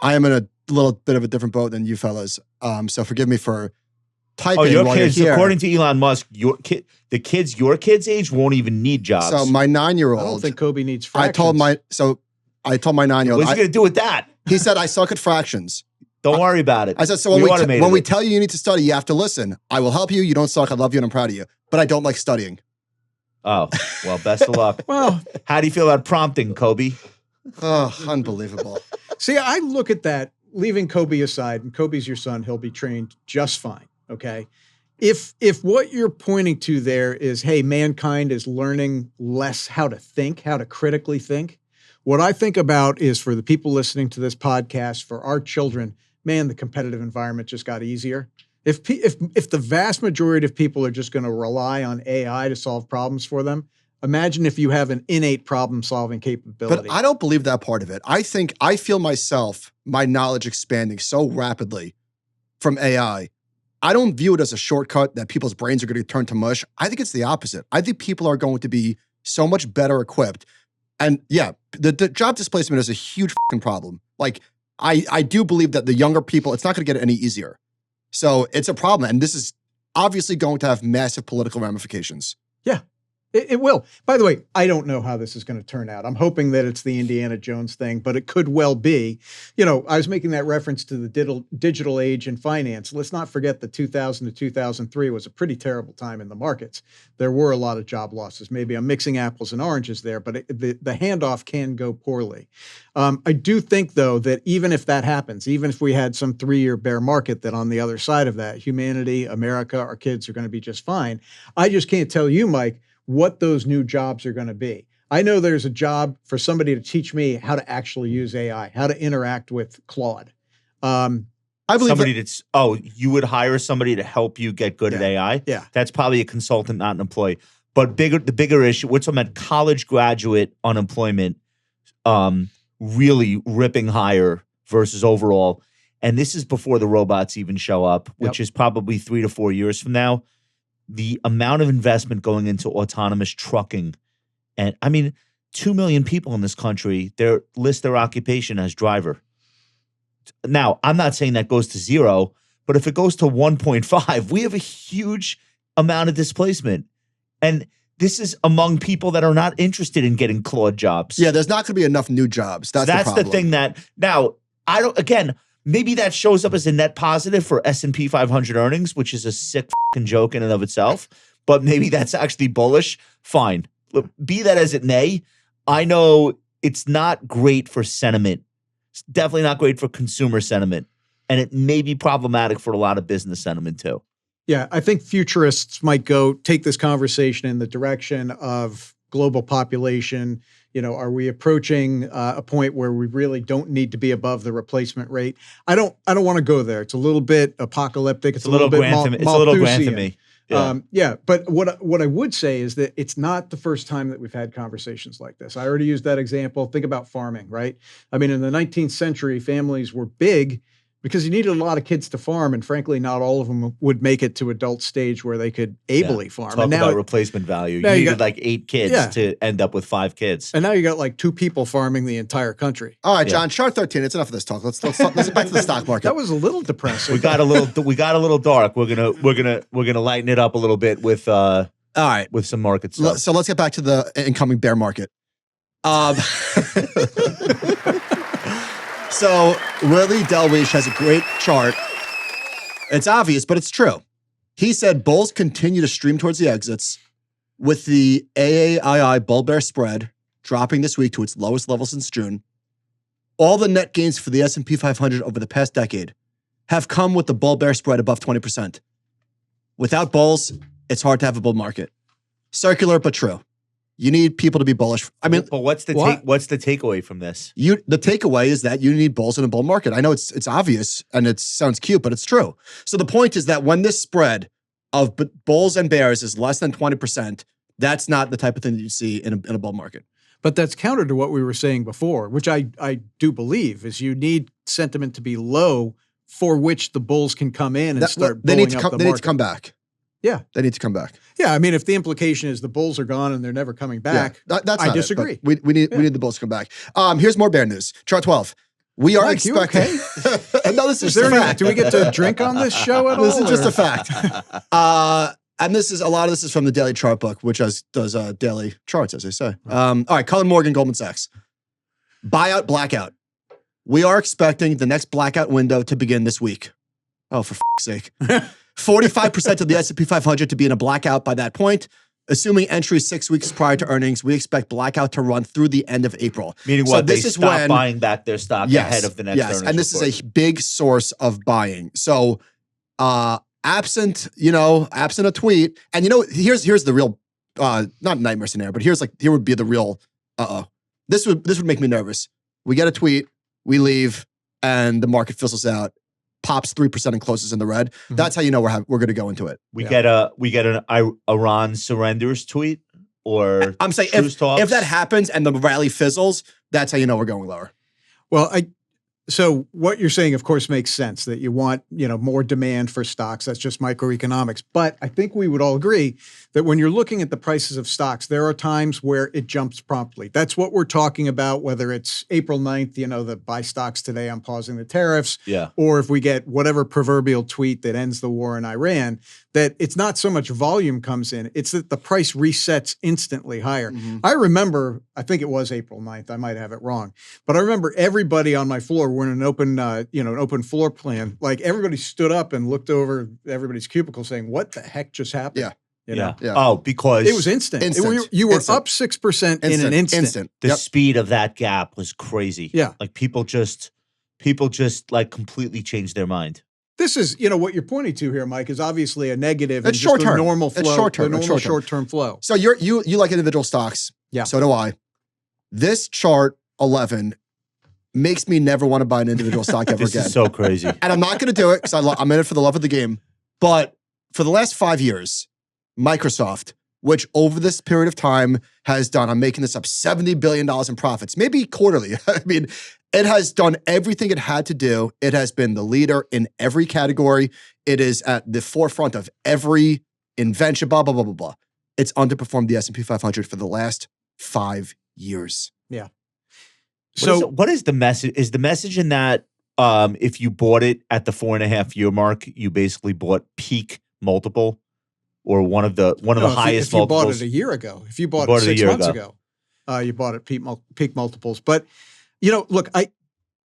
I am in a little bit of a different boat than you fellas, so forgive me for typing your while kids, you're here. according to Elon Musk, your kids' age won't even need jobs. So my 9-year-old. I don't think Kobe needs fractions. I told my 9-year-old. What's he going to do with that? He said, I suck at fractions. Don't worry about it. I said, so when we tell you need to study, you have to listen. I will help you. You don't suck. I love you and I'm proud of you. But I don't like studying. Oh, well, best of luck. Well, how do you feel about prompting, Kobe? Oh, unbelievable. See, I look at that, leaving Kobe aside, and Kobe's your son, he'll be trained just fine, okay? If what you're pointing to there is, hey, mankind is learning less how to think, how to critically think, what I think about is for the people listening to this podcast, for our children, man, the competitive environment just got easier. If the vast majority of people are just going to rely on AI to solve problems for them, imagine if you have an innate problem-solving capability. But I don't believe that part of it. I feel my knowledge expanding so rapidly from AI. I don't view it as a shortcut that people's brains are going to turn to mush. I think it's the opposite. I think people are going to be so much better equipped. And yeah, the job displacement is a huge fucking problem. Like, I do believe that the younger people, it's not going to get any easier. So it's a problem. And this is obviously going to have massive political ramifications. Yeah, it will. By the way, I don't know how this is going to turn out. I'm hoping that it's the Indiana Jones thing, but it could well be. You know, I was making that reference to the digital age in finance. Let's not forget that 2000 to 2003 was a pretty terrible time in the markets. There were a lot of job losses. Maybe I'm mixing apples and oranges there, but the handoff can go poorly. I do think, though, that even if that happens, even if we had some 3-year bear market, that on the other side of that, humanity, America, our kids are going to be just fine. I just can't tell you, Mike, what those new jobs are going to be. I know there's a job for somebody to teach me how to actually use AI, how to interact with Claude. I believe you would hire somebody to help you get good at AI? Yeah. That's probably a consultant, not an employee. But the bigger issue, we're talking about college graduate unemployment really ripping higher versus overall. And this is before the robots even show up, which is probably 3 to 4 years from now. The amount of investment going into autonomous trucking. And I mean, 2 million people in this country, list their occupation as driver. Now, I'm not saying that goes to 0, but if it goes to 1.5, we have a huge amount of displacement. And this is among people that are not interested in getting Claude jobs. Yeah, there's not going to be enough new jobs. That's the thing that, now, maybe that shows up as a net positive for S&P 500 earnings, which is a sick fucking joke in and of itself. But maybe that's actually bullish. Fine. Look, be that as it may, I know it's not great for sentiment. It's definitely not great for consumer sentiment. And it may be problematic for a lot of business sentiment too. Yeah, I think futurists might take this conversation in the direction of global population? Are we approaching a point where we really don't need to be above the replacement rate? I don't want to go there. It's a little bit apocalyptic. It's a little bit It's a little grand to me. But what I would say is that it's not the first time that we've had conversations like this. I already used that example. Think about farming, right? I mean, in the 19th century, families were big because you needed a lot of kids to farm, and frankly, not all of them would make it to adult stage where they could ably farm. Talk about replacement value. You needed like 8 kids to end up with 5 kids. And now you got like 2 people farming the entire country. All right, John, chart 13. It's enough of this talk. Let's get back to the stock market. That was a little depressing. We got a little dark. We're gonna lighten it up a little bit with all right, with some market stuff. So let's get back to the incoming bear market. So Willie Delwish has a great chart. It's obvious, but it's true. He said bulls continue to stream towards the exits, with the AAII bull bear spread dropping this week to its lowest level since June. All the net gains for the S&P 500 over the past decade have come with the bull bear spread above 20%. Without bulls, it's hard to have a bull market. Circular, but true. You need people to be bullish. I mean, but what's the takeaway from this? The takeaway is that you need bulls in a bull market. I know it's obvious and it sounds cute, but it's true. So the point is that when this spread of bulls and bears is less than 20%, that's not the type of thing that you see in a bull market. But that's counter to what we were saying before, which I do believe is you need sentiment to be low for which the bulls can come in and start blowing up the market. They need to come back. Yeah. They need to come back. Yeah, I mean, if the implication is the bulls are gone and they're never coming back, I disagree. We need the bulls to come back. Here's more bear news. Chart 12. We are expecting. Okay? No, this is just a fact. Do we get to drink on this show at all? This is just a fact. And a lot of this is from the Daily Chart book, which does daily charts, as they say. All right, Cullen Morgan, Goldman Sachs. Buyout, blackout. We are expecting the next blackout window to begin this week. Oh, for f***'s sake. 45% of the S&P 500 to be in a blackout by that point. Assuming entry 6 weeks prior to earnings, we expect blackout to run through the end of April. Meaning what? They stop buying back their stock ahead of the next earnings and this report. is a big source of buying. So absent a tweet, and here's the real, not nightmare scenario, but here would be the real, This would make me nervous. We get a tweet, we leave, and the market fizzles out. Pops 3% and closes in the red. Mm-hmm. That's how you know we're going to go into it. We get an Iran surrenders tweet, or I'm saying if that happens and the rally fizzles, that's how you know we're going lower. Well, so what you're saying, of course, makes sense that you want, more demand for stocks. That's just microeconomics. But I think we would all agree that when you're looking at the prices of stocks, there are times where it jumps promptly. That's what we're talking about, whether it's April 9th, the buy stocks today, I'm pausing the tariffs. Yeah. Or if we get whatever proverbial tweet that ends the war in Iran, that it's not so much volume comes in, it's that the price resets instantly higher. Mm-hmm. I remember, I think it was April 9th, I might have it wrong, but I remember everybody on my floor were in an open floor plan. Like everybody stood up and looked over everybody's cubicle saying, what the heck just happened? Yeah. Oh, because it was instant. You were up 6% in an instant. The speed of that gap was crazy. Yeah. Like people just like completely changed their mind. This is, what you're pointing to here, Mike, is obviously a negative. It's short term. Normal flow. It's short term. The normal short term flow. So you like individual stocks. Yeah. So do I. This chart 11 makes me never want to buy an individual stock ever again. This is so crazy. And I'm not going to do it because I'm in it for the love of the game. But for the last 5 years, Microsoft, which over this period of time has done, I'm making this up, $70 billion in profits, maybe quarterly. I mean, it has done everything it had to do. It has been the leader in every category. It is at the forefront of every invention, blah, blah, blah, blah, blah. It's underperformed the S&P 500 for the last 5 years. Yeah. So what is the message? Is the message in that if you bought it at the 4.5 year mark, you basically bought peak multiple, or one of the highest multiples? If you bought it a year ago, if you bought it 6 months ago, you bought it peak multiples. But look,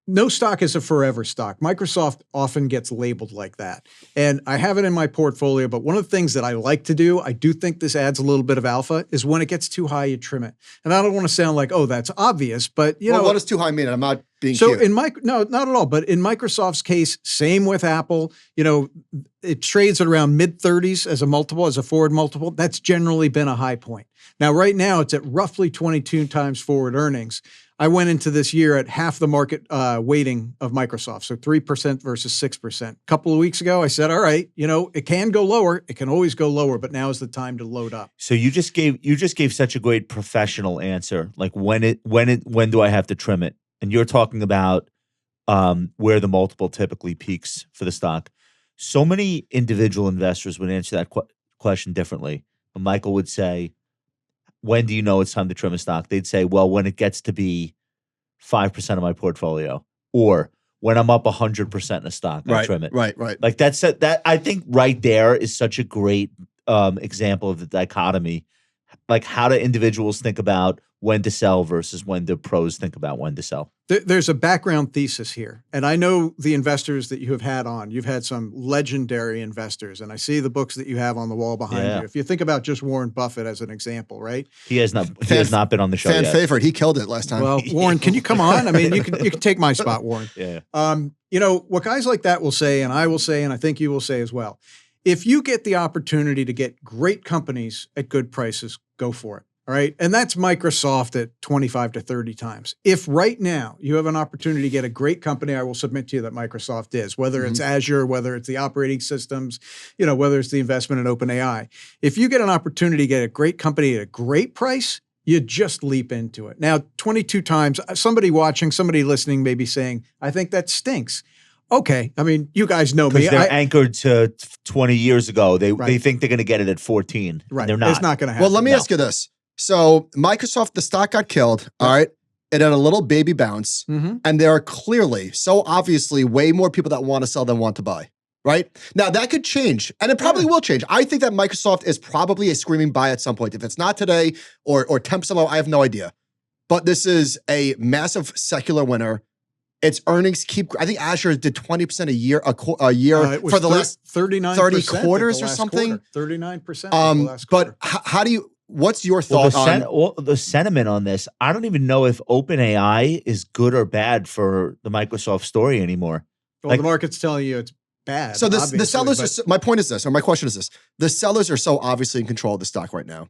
no stock is a forever stock. Microsoft often gets labeled like that. And I have it in my portfolio, but one of the things that I like to do, I do think this adds a little bit of alpha, is when it gets too high, you trim it. And I don't want to sound like, oh, that's obvious, but you know. What does too high mean? I'm not being so cute. no, not at all. But in Microsoft's case, same with Apple, you know, it trades at around mid-30s as a multiple, as a forward multiple. That's generally been a high point. Now, right now, it's at roughly 22 times forward earnings. I went into this year at half the market weighting of Microsoft, so 3% versus 6%. A couple of weeks ago, I said, all right, you know, it can go lower. It can always go lower, but now is the time to load up. So you just gave such a great professional answer. Like when do I have to trim it? And you're talking about where the multiple typically peaks for the stock. So many individual investors would answer that question differently. Michael would say, when do you know it's time to trim a stock? They'd say, well, when it gets to be 5% of my portfolio, or when I'm up 100% in a stock, I trim it. Right. Like that. I think right there is such a great example of the dichotomy. Like, how do individuals think about when to sell versus when the pros think about when to sell? There's a background thesis here. And I know the investors that you have had on. You've had some legendary investors, and I see the books that you have on the wall behind you. If you think about just Warren Buffett as an example, right? He has not been on the show yet. Fan favorite. He killed it last time. Well, Warren, can you come on? I mean, you can take my spot, Warren. Yeah. You know, what guys like that will say, and I will say, and I think you will say as well, if you get the opportunity to get great companies at good prices, go for it. All right. And that's Microsoft at 25 to 30 times. If right now you have an opportunity to get a great company, I will submit to you that Microsoft is, whether it's Azure, whether it's the operating systems, you know, whether it's the investment in OpenAI. If you get an opportunity to get a great company at a great price, you just leap into it. Now, 22 times, somebody watching, somebody listening may be saying, I think that stinks. Okay. I mean, you guys know me. They're anchored to 20 years ago. They think they're going to get it at 14. Right. And they're not. It's not going to happen. Well, let me ask you this. So Microsoft, the stock got killed. All right. It had a little baby bounce. And there are clearly, so obviously, way more people that want to sell than want to buy. Right? Now, that could change. And it probably will change. I think that Microsoft is probably a screaming buy at some point. If it's not today or 10% low, I have no idea. But this is a massive secular winner. Its earnings I think Azure did 20% a year for the last 39 30 quarters or something. 39%. But how do you, what's your thought on the sentiment on this? I don't even know if OpenAI is good or bad for the Microsoft story anymore. Well, the market's telling you it's bad. So the sellers my point is this, or my question is this. The sellers are so obviously in control of the stock right now.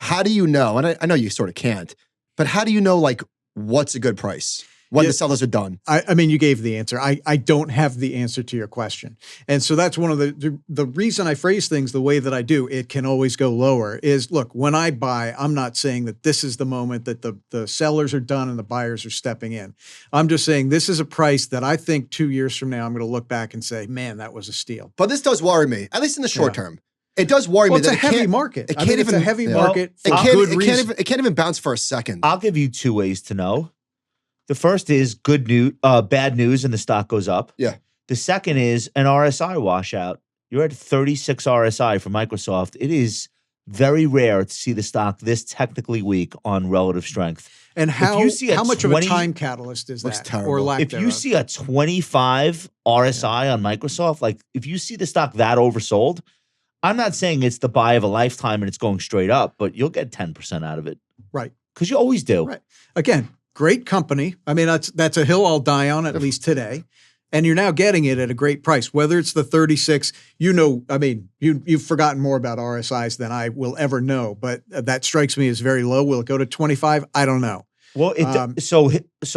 How do you know, and I know you sort of can't, but how do you know like what's a good price? When the sellers are done. I mean, you gave the answer. I don't have the answer to your question. And so that's one of the reason I phrase things the way that I do, it can always go lower, is look, when I buy, I'm not saying that this is the moment that the sellers are done and the buyers are stepping in. I'm just saying this is a price that I think 2 years from now, I'm going to look back and say, man, that was a steal. But this does worry me, at least in the short term. It does worry me. It's a heavy market. It can't even, it's a heavy market for good reason. It can't even bounce for a second. I'll give you two ways to know. The first is good news, bad news, and the stock goes up. Yeah. The second is an RSI washout. You're at 36 RSI for Microsoft. It is very rare to see the stock this technically weak on relative strength. And how much of a time catalyst is that? Terrible. Or lack if thereof? you see a 25 RSI on Microsoft, like if you see the stock that oversold, I'm not saying it's the buy of a lifetime and it's going straight up, but you'll get 10% out of it. Right. Because you always do. Right. Again, great company. I mean, that's a hill I'll die on, at least today. And you're now getting it at a great price. Whether it's the 36, you know, I mean, you've forgotten more about RSIs than I will ever know, but that strikes me as very low. Will it go to 25? I don't know. Well, so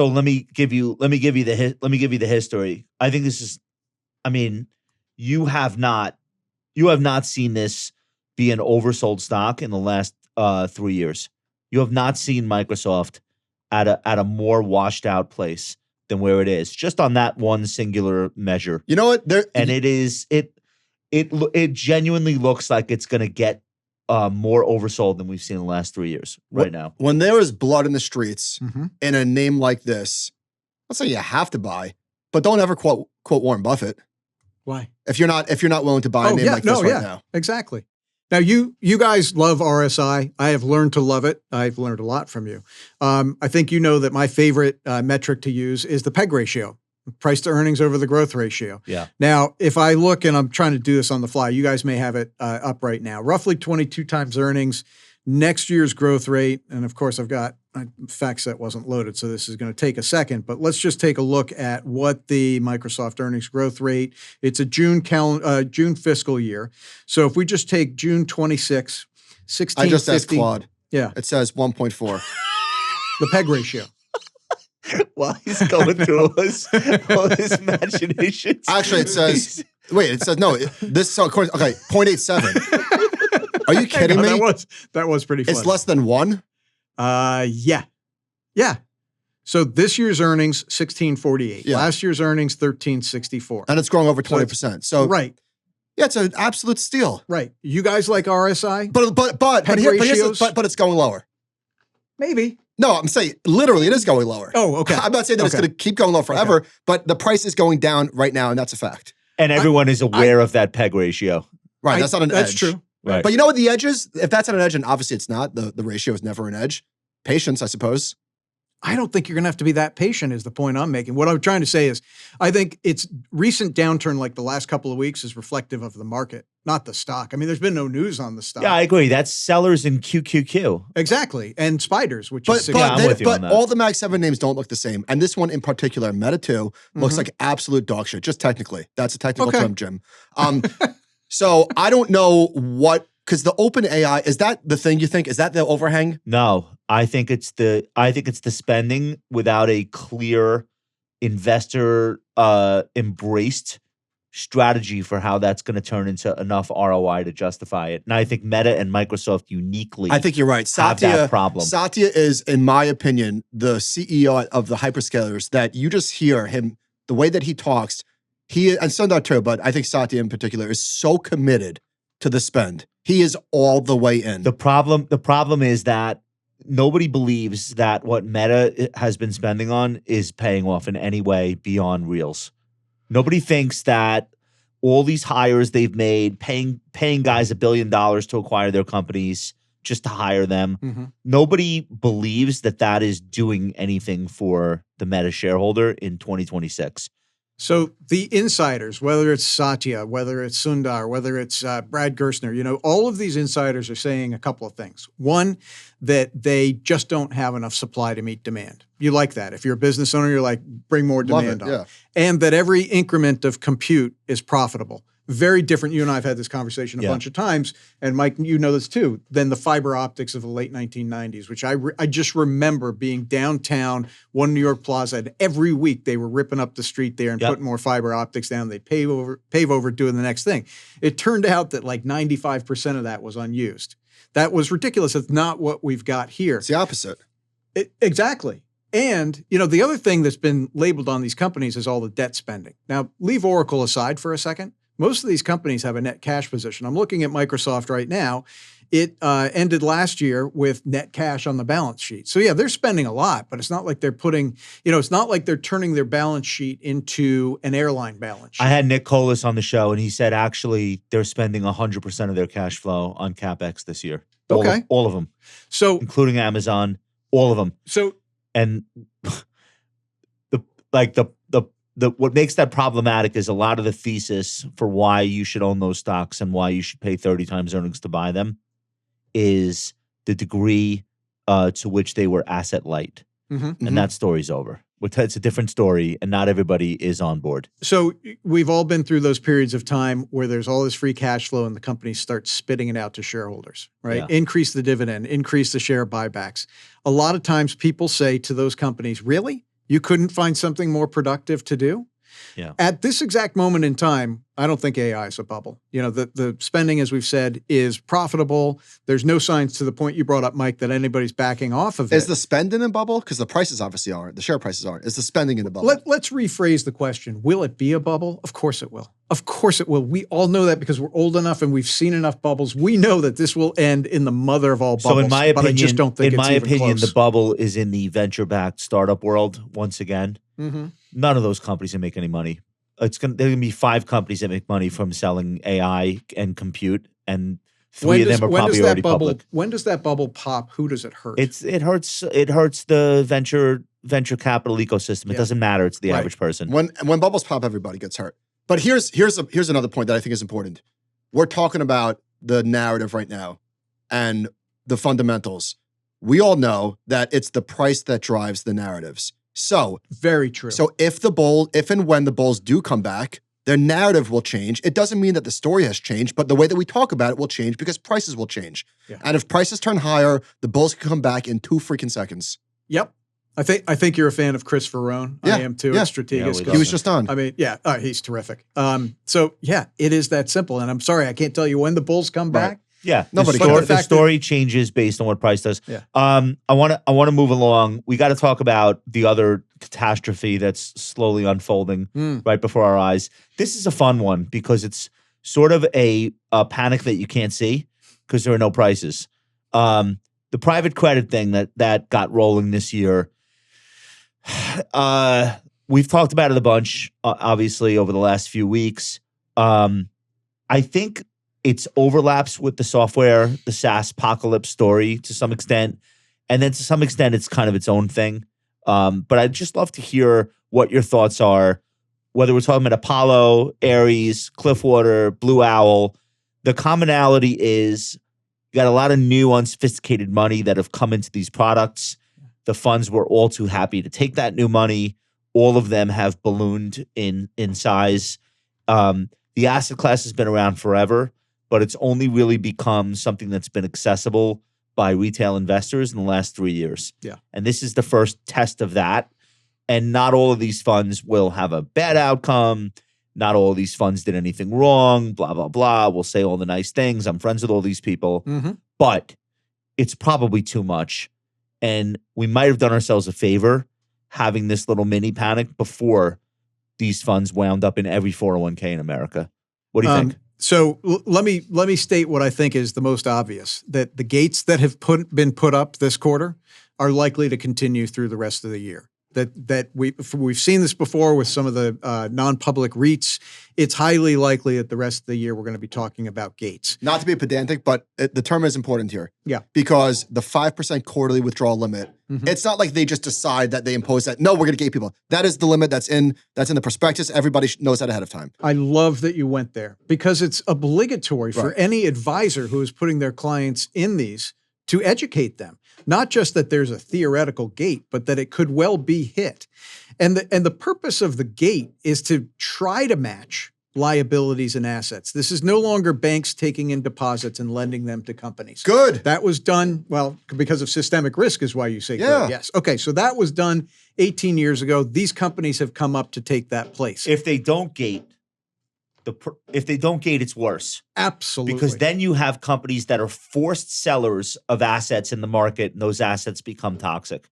let me give you the history. I think this is, I mean, you have not seen this be an oversold stock in the last 3 years. You have not seen Microsoft at a more washed out place than where it is, just on that one singular measure. You know what? It genuinely looks like it's going to get more oversold than we've seen in the last 3 years right now. When there is blood in the streets in a name like this, I'll say you have to buy, but don't ever quote Warren Buffett. Why? If you're not willing to buy a name like this right now. Exactly. Now, you guys love RSI. I have learned to love it. I've learned a lot from you. I think you know that my favorite metric to use is the PEG ratio. Price to earnings over the growth ratio. Yeah. Now, if I look, and I'm trying to do this on the fly, you guys may have it up right now. Roughly 22 times earnings. Next year's growth rate, and of course I've got fact set wasn't loaded, so this is going to take a second, but let's just take a look at what the Microsoft earnings growth rate, it's a June fiscal year. So if we just take June 26, 1650. I just asked Claude. Yeah. It says 1.4. The PEG ratio. While he's going through all his imaginations. Actually, it says, wait, it says, no, this, so according, okay, 0.87. Are you kidding me? That was pretty funny. It's less than 1? Yeah. So this year's earnings, 1648. Yeah. Last year's earnings, 1364. And it's growing over 20%. So right. Yeah, it's an absolute steal. Right. You guys like RSI? But it's going lower. Maybe. No, I'm saying literally it is going lower. Oh, okay. I'm not saying that it's going to keep going low forever, but the price is going down right now, and that's a fact. And everyone is aware of that PEG ratio. Right, that's not an edge. That's true. Right. But you know what the edge is? If that's not an edge, and obviously it's not, the ratio is never an edge. Patience, I suppose. I don't think you're going to have to be that patient is the point I'm making. What I'm trying to say is I think it's recent downturn like the last couple of weeks is reflective of the market, not the stock. I mean, there's been no news on the stock. Yeah, I agree. That's sellers in QQQ. Exactly. And spiders, which is but all the Mag 7 names don't look the same. And this one in particular, Meta 2, looks like absolute dog shit, just technically. That's a technical term, Jim. So I don't know what, because the open AI, is that the thing you think? Is that the overhang? No, I think it's the spending without a clear investor embraced strategy for how that's going to turn into enough ROI to justify it. And I think Meta and Microsoft uniquely I think you're right. have that problem. Satya is, in my opinion, the CEO of the hyperscalers that you just hear him, the way that he talks, and Sundar too, but I think Satya in particular is so committed to the spend. He is all the way in. The problem is that nobody believes that what Meta has been spending on is paying off in any way beyond Reels. Nobody thinks that all these hires they've made, paying guys $1 billion to acquire their companies just to hire them. Nobody believes that that is doing anything for the Meta shareholder in 2026. So the insiders, whether it's Satya, whether it's Sundar, whether it's Brad Gerstner, all of these insiders are saying a couple of things. One, that they just don't have enough supply to meet demand. You like that. If you're a business owner, you're like, bring more demand on. Yeah. And that every increment of compute is profitable. Very different. You and I have had this conversation a bunch of times, and Mike, you know this too, than the fiber optics of the late 1990s, which I just remember being downtown, One New York Plaza, and every week they were ripping up the street there and putting more fiber optics down. They'd pave over, doing the next thing. It turned out that like 95% of that was unused. That was ridiculous. It's not what we've got here. It's the opposite. Exactly. And, the other thing that's been labeled on these companies is all the debt spending. Now, leave Oracle aside for a second. Most of these companies have a net cash position. I'm looking at Microsoft right now. It ended last year with net cash on the balance sheet. So yeah, they're spending a lot, but it's not like they're putting, it's not like they're turning their balance sheet into an airline balance sheet. I had Nick Colas on the show, and he said actually they're spending 100% of their cash flow on CapEx this year. All of them. So including Amazon, all of them. So and what makes that problematic is a lot of the thesis for why you should own those stocks and why you should pay 30 times earnings to buy them is the degree to which they were asset light. And that story's over. It's a different story, and not everybody is on board. So we've all been through those periods of time where there's all this free cash flow and the companies start spitting it out to shareholders, right? Yeah. Increase the dividend, increase the share buybacks. A lot of times people say to those companies, really? You couldn't find something more productive to do? Yeah. At this exact moment in time, I don't think AI is a bubble. The spending, as we've said, is profitable. There's no signs to the point you brought up, Mike, that anybody's backing off of it. Is the spend in a bubble? Because the prices obviously aren't. The share prices aren't. Is the spending in a bubble? Let's rephrase the question. Will it be a bubble? Of course it will. Of course it will. We all know that because we're old enough and we've seen enough bubbles. We know that this will end in the mother of all bubbles. So in my opinion, but I just don't think close. The bubble is in the venture-backed startup world once again. None of those companies can make any money. There's going to be 5 companies that make money from selling AI and compute, and 3 of them are probably already public. When does that bubble pop? Who does it hurt? It hurts the venture venture capital ecosystem. It doesn't matter. It's the average person. When bubbles pop, everybody gets hurt. But here's another point that I think is important. We're talking about the narrative right now and the fundamentals. We all know that it's the price that drives the narratives. So very true. So if and when the bulls do come back, their narrative will change. It doesn't mean that the story has changed, but the way that we talk about it will change because prices will change. Yeah. And if prices turn higher, the bulls can come back in 2 freaking seconds. Yep. I think you're a fan of Chris Verrone. Yeah. I am too. At Strategas. He was just on. I mean, he's terrific. So yeah, it is that simple. And I'm sorry, I can't tell you when the bulls come back. Yeah, the story changes based on what price does. Yeah. I want to move along. We got to talk about the other catastrophe that's slowly unfolding right before our eyes. This is a fun one because it's sort of a panic that you can't see because there are no prices. The private credit thing that got rolling this year. We've talked about it a bunch, obviously, over the last few weeks. I think it's overlaps with the SaaS apocalypse story to some extent. And then to some extent, it's kind of its own thing. But I'd just love to hear what your thoughts are, whether we're talking about Apollo, Ares, Cliffwater, Blue Owl. The commonality is you got a lot of new, unsophisticated money that have come into these products. The funds were all too happy to take that new money. All of them have ballooned in size. The asset class has been around forever, but it's only really become something that's been accessible by retail investors in the last 3 years. Yeah. And this is the first test of that. And not all of these funds will have a bad outcome. Not all of these funds did anything wrong, blah, blah, blah. We'll say all the nice things. I'm friends with all these people. Mm-hmm. But it's probably too much. And we might have done ourselves a favor having this little mini panic before these funds wound up in every 401k in America. What do you think? So let me state what I think is the most obvious, that the gates that have been put up this quarter are likely to continue through the rest of the year. That we've seen this before with some of the non-public REITs. It's highly likely that the rest of the year we're going to be talking about gates. Not to be pedantic, but the term is important here. Yeah. Because the 5% quarterly withdrawal limit, it's not like they just decide that they impose that. No, we're going to gate people. That is the limit that's in the prospectus. Everybody knows that ahead of time. I love that you went there because it's obligatory for any advisor who is putting their clients in these to educate them. Not just that there's a theoretical gate, but that it could well be hit. And the purpose of the gate is to try to match liabilities and assets. This is no longer banks taking in deposits and lending them to companies. Good. That was done, well, because of systemic risk is why you say good. Yes. Okay, so that was done 18 years ago. These companies have come up to take that place. If they don't gate, it's worse. Absolutely. Because then you have companies that are forced sellers of assets in the market, and those assets become toxic.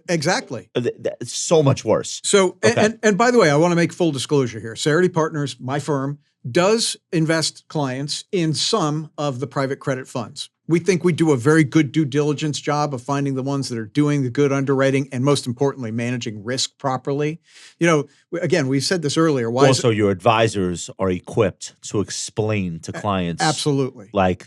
Exactly. It's so much worse. So, and by the way, I want to make full disclosure here. Cerity Partners, my firm, does invest clients in some of the private credit funds. We think we do a very good due diligence job of finding the ones that are doing the good underwriting and, most importantly, managing risk properly. You know, again, we said this earlier. Also, your advisors are equipped to explain to clients. Absolutely. Like,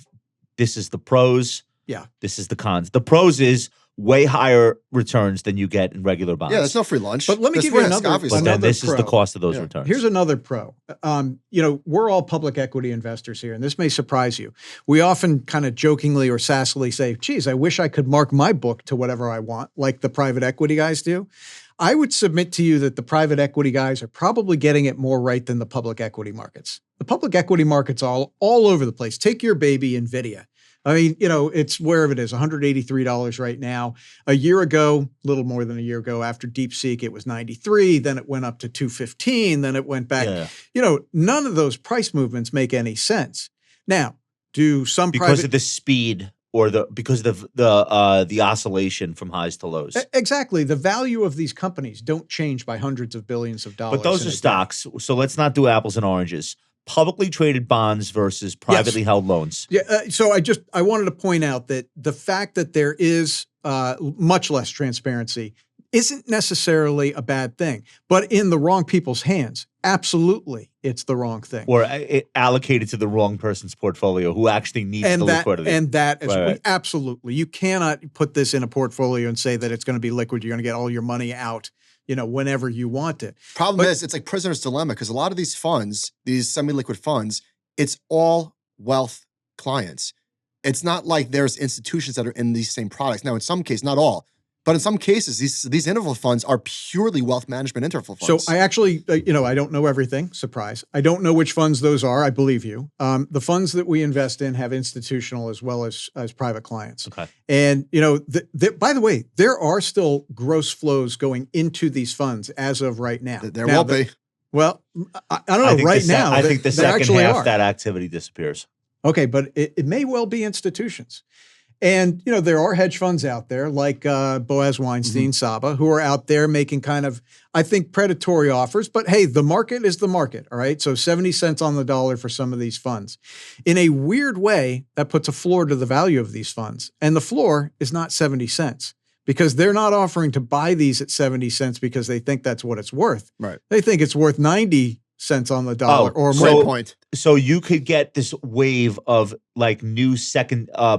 this is the pros. Yeah. This is the cons. The pros is way higher returns than you get in regular bonds. Yeah, there's no free lunch. But let me give you another. But then this is the cost of those returns. Here's another pro. You know, we're all public equity investors here, and this may surprise you. We often kind of jokingly or sassily say, geez, I wish I could mark my book to whatever I want, like the private equity guys do. I would submit to you that the private equity guys are probably getting it more right than the public equity markets. The public equity markets are all over the place. Take your baby, NVIDIA. I mean, you know, it's wherever it is, $183 right now. A year ago, a little more than a year ago, after DeepSeek, it was 93. Then it went up to 215. Then it went back. Yeah. You know, none of those price movements make any sense. Now, do some because of the speed or because of the oscillation from highs to lows? Exactly. The value of these companies don't change by hundreds of billions of dollars. But those are stocks. So let's not do apples and oranges. Publicly traded bonds versus privately held loans. Yeah. So I wanted to point out that the fact that there is much less transparency isn't necessarily a bad thing, but in the wrong people's hands, absolutely, it's the wrong thing. Or allocated to the wrong person's portfolio who actually needs the liquidity. And that is Right. absolutely. You cannot put this in a portfolio and say that it's going to be liquid. You're going to get all your money out, whenever you want it. Problem is, it's like prisoner's dilemma because a lot of these funds, these semi-liquid funds, it's all wealth clients. It's not like there's institutions that are in these same products. Now, in some cases, not all, but in some cases, these interval funds are purely wealth management interval funds. So I actually, I don't know everything. Surprise. I don't know which funds those are. I believe you. The funds that we invest in have institutional as well as private clients. Okay. And, by the way, there are still gross flows going into these funds as of right now. There will be. Well, I don't know. Right now, I think the second actually half are. that activity disappears. Okay, but it may well be institutions. And, there are hedge funds out there like Boaz Weinstein, Saba, who are out there making kind of, I think, predatory offers. But hey, the market is the market, all right? So 70 cents on the dollar for some of these funds. In a weird way, that puts a floor to the value of these funds. And the floor is not 70 cents because they're not offering to buy these at 70 cents because they think that's what it's worth. Right. They think it's worth 90 cents on the dollar or more. Great point. So you could get this wave of like new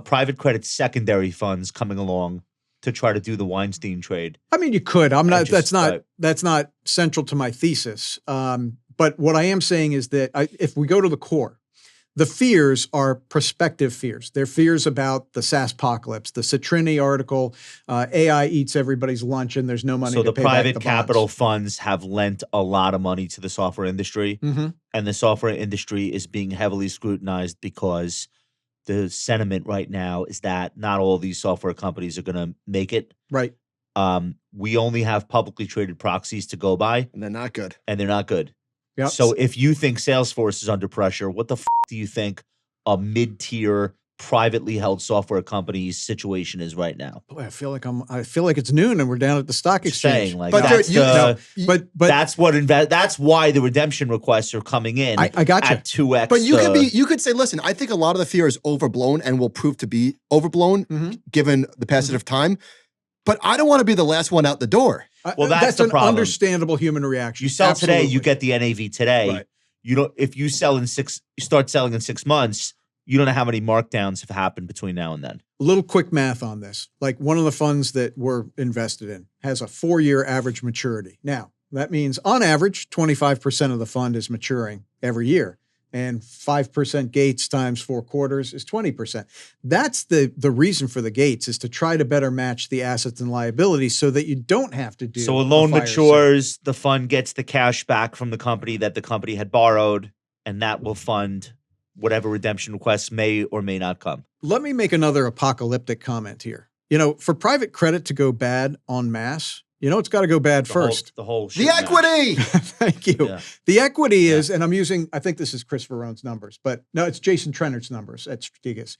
private credit secondary funds coming along to try to do the Weinstein trade. I mean, you could. I'm not. Just, that's not central to my thesis. But what I am saying is that if we go to the core, the fears are prospective fears. They're fears about the SaaS-pocalypse, the Citrini article, AI eats everybody's lunch and there's no money So to the pay back private the capital bonds. funds have lent a lot of money to the software industry, and the software industry is being heavily scrutinized because the sentiment right now is that not all these software companies are going to make it. Right. We only have publicly traded proxies to go by, And they're not good. and they're not good. Yep. So if you think Salesforce is under pressure, what the do you think a mid-tier privately held software company's situation is right now? Boy, I feel like it's noon and we're down at the stock Just exchange. saying, like But that's but that's why the redemption requests are coming in. I gotcha. At 2x. But you could say, listen, I think a lot of the fear is overblown and will prove to be overblown given the passage of time. But I don't want to be the last one out the door. Well, that's the an problem. understandable human reaction. You sell today, Absolutely. you get the NAV today. Right. You don't. If you start selling in 6 months, you don't know how many markdowns have happened between now and then. A little quick math on this. Like one of the funds that we're invested in has a 4-year average maturity. Now, that means on average, 25% of the fund is maturing every year. And 5% gates times 4 quarters is 20%. That's the reason for the gates is to try to better match the assets and liabilities so that you don't have to do. So a loan fire matures, the fund gets the cash back from the company that the company had borrowed, and that will fund whatever redemption requests may or may not come. Let me make another apocalyptic comment here. For private credit to go bad en masse, it's got to go bad first. The whole The shit match. equity. Thank you. Yeah. The equity is, and I'm using, I think this is Chris Verone's numbers, but no, it's Jason Trenner's numbers at Strategas.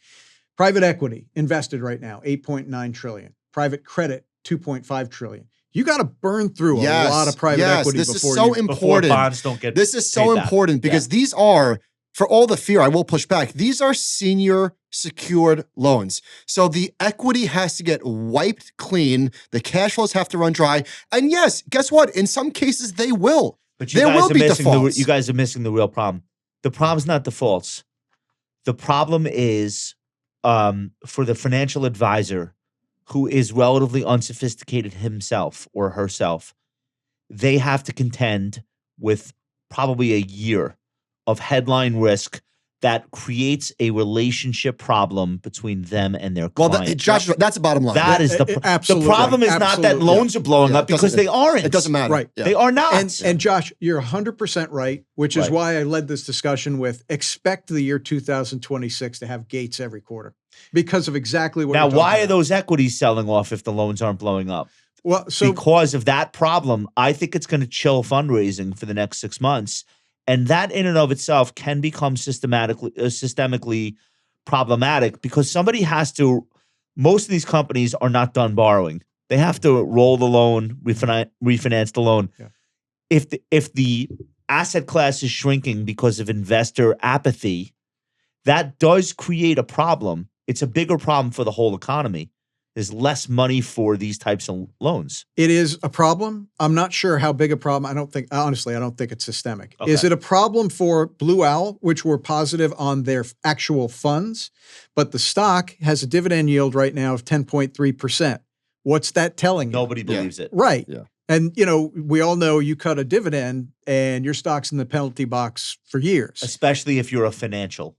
Private equity invested right now, 8.9 trillion. Private credit, 2.5 trillion. You got to burn through a lot of private equity this before is so you. Before important. bonds don't get This is so paid back. important because these are, for all the fear, I will push back. These are senior secured loans. So the equity has to get wiped clean. The cash flows have to run dry. And yes, guess what? In some cases, they will. But There will be defaults. you guys are missing the real problem. The problem's not defaults. The problem is for the financial advisor who is relatively unsophisticated himself or herself. They have to contend with probably a year of headline risk that creates a relationship problem between them and their Well, client. Josh, that's the bottom line. That is the absolutely problem. Is not that absolutely. loans are blowing Yeah, up it doesn't- because they aren't. It doesn't matter. Right. Yeah. They are not. And Josh, you're 100% right, which is Right. why I led this discussion with expect the year 2026 to have gates every quarter because of exactly what now, you're why talking are about. those equities selling off if the loans aren't blowing up? Well, so Because of that problem, I think it's going to chill fundraising for the next 6 months. And that in and of itself can become systemically problematic because somebody has to, most of these companies are not done borrowing. They have to roll the loan, refinance the loan. Yeah. If the asset class is shrinking because of investor apathy, that does create a problem. It's a bigger problem for the whole economy. There's less money for these types of loans. It is a problem. I'm not sure how big a problem. Honestly, I don't think it's systemic. Okay. Is it a problem for Blue Owl, which were positive on their actual funds, but the stock has a dividend yield right now of 10.3%? What's that telling you? Nobody believes it. Right. Yeah. And, we all know you cut a dividend and your stock's in the penalty box for years. Especially if you're a financial.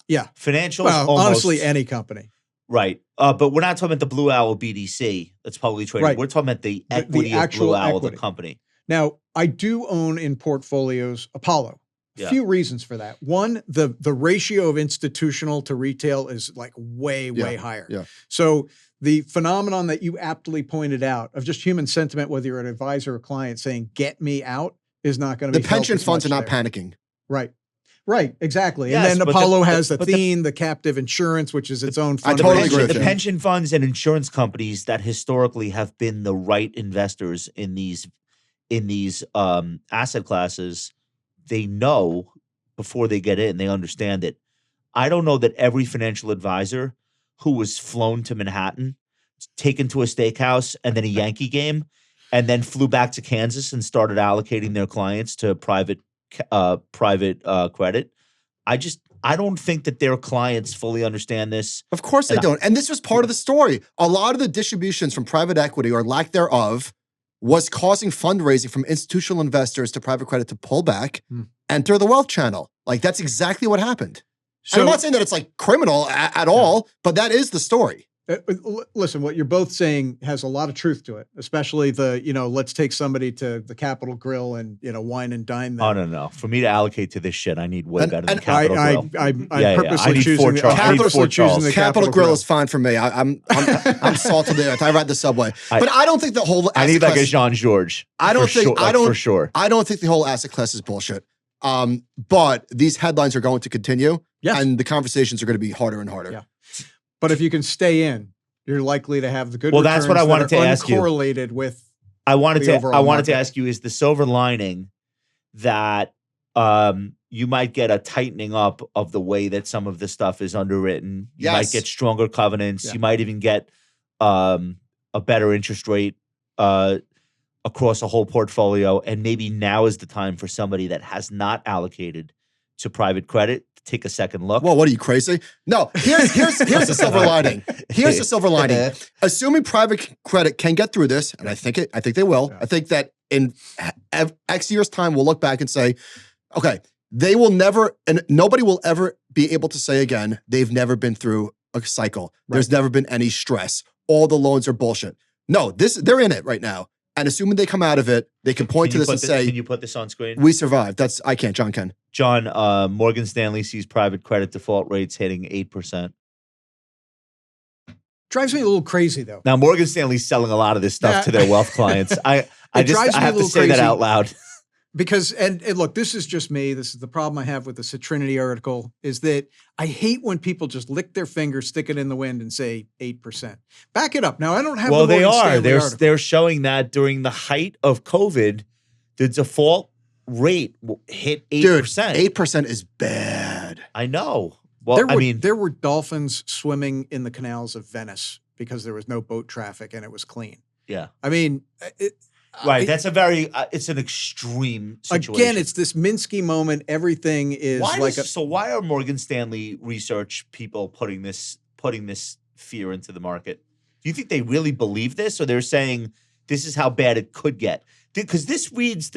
Yeah. Financial. Well, honestly, any company. Right. But we're not talking about the Blue Owl BDC that's publicly traded. Right. We're talking about the equity of actual Blue Owl, equity. the company. Now, I do own in portfolios Apollo. Yeah. Few reasons for that. One, the ratio of institutional to retail is like way higher. Yeah. So the phenomenon that you aptly pointed out of just human sentiment, whether you're an advisor or client saying, get me out, is not going to be The pension felt as funds are much not there. panicking. Right, exactly. Yes, and then but Apollo the- has but the captive insurance, which is its own I fund. totally of agree with The you. pension funds and insurance companies that historically have been the right investors in these asset classes, they know before they get in, they understand it. I don't know that every financial advisor who was flown to Manhattan, taken to a steakhouse and then a Yankee game, and then flew back to Kansas and started allocating their clients to private credit. I don't think that their clients fully understand this. Of course they And don't. And this was part of the story. A lot of the distributions from private equity or lack thereof was causing fundraising from institutional investors to private credit to pull back, enter the wealth channel. Like that's exactly what happened. And I'm not saying that it's like criminal at all, but that is the story. Listen, what you're both saying has a lot of truth to it, especially let's take somebody to the Capitol Grill and, wine and dine them. Oh, no. For me to allocate to this shit, I need way better than and Capitol Grill. I'm I purposely need choosing four the Charles. I need purposely four choosing Charles. the Capitol Grill is fine for me. I'm salted there. I ride the subway, but I don't think the whole. I need asset like a class- Jean Georges. I don't think for sure. I don't think the whole asset class is bullshit. But these headlines are going to continue, Yes. and the conversations are going to be harder and harder. Yeah. But if you can stay in, you're likely to have the good. Well, that's what I wanted to ask you. Uncorrelated with. I wanted the to overall market. ask you, is the silver lining that you might get a tightening up of the way that some of the stuff is underwritten? You might Yes. get stronger covenants. Yeah. You might even get a better interest rate across a whole portfolio. And maybe now is the time for somebody that has not allocated to private credit to take a second look. Well, what are you, crazy? No, here's the silver lining. Here's the silver lining. Assuming private credit can get through this, and I think they will. Yeah. I think that in X years' time, we'll look back and say, okay, they will never, and nobody will ever be able to say again, they've never been through a cycle. Right. There's never been any stress. All the loans are bullshit. No, they're in it right now. And assuming they come out of it, they can point to this and say, can you put this on screen? we survived. I can't, John can. John, Morgan Stanley sees private credit default rates hitting 8%. Drives me a little crazy though. Now, Morgan Stanley's selling a lot of this stuff Yeah. to their wealth clients. I drives me a have to little say that crazy. out loud. Because, and look, this is just me. This is the problem I have with the Citrinity article is that I hate when people just lick their finger, stick it in the wind and say 8%. Back it up. Now, I don't have Well, the they Morgan are. Stanley article. They're showing that during the height of COVID, the default rate hit 8%. Dude, 8% is bad. I know. Well, there were dolphins swimming in the canals of Venice because there was no boat traffic and it was clean. yeah. I mean, Right. That's a very, it's an extreme situation. Again, it's this Minsky moment. Everything is So why are Morgan Stanley research people putting this fear into the market? Do you think they really believe this, or they're saying this is how bad it could get? Because this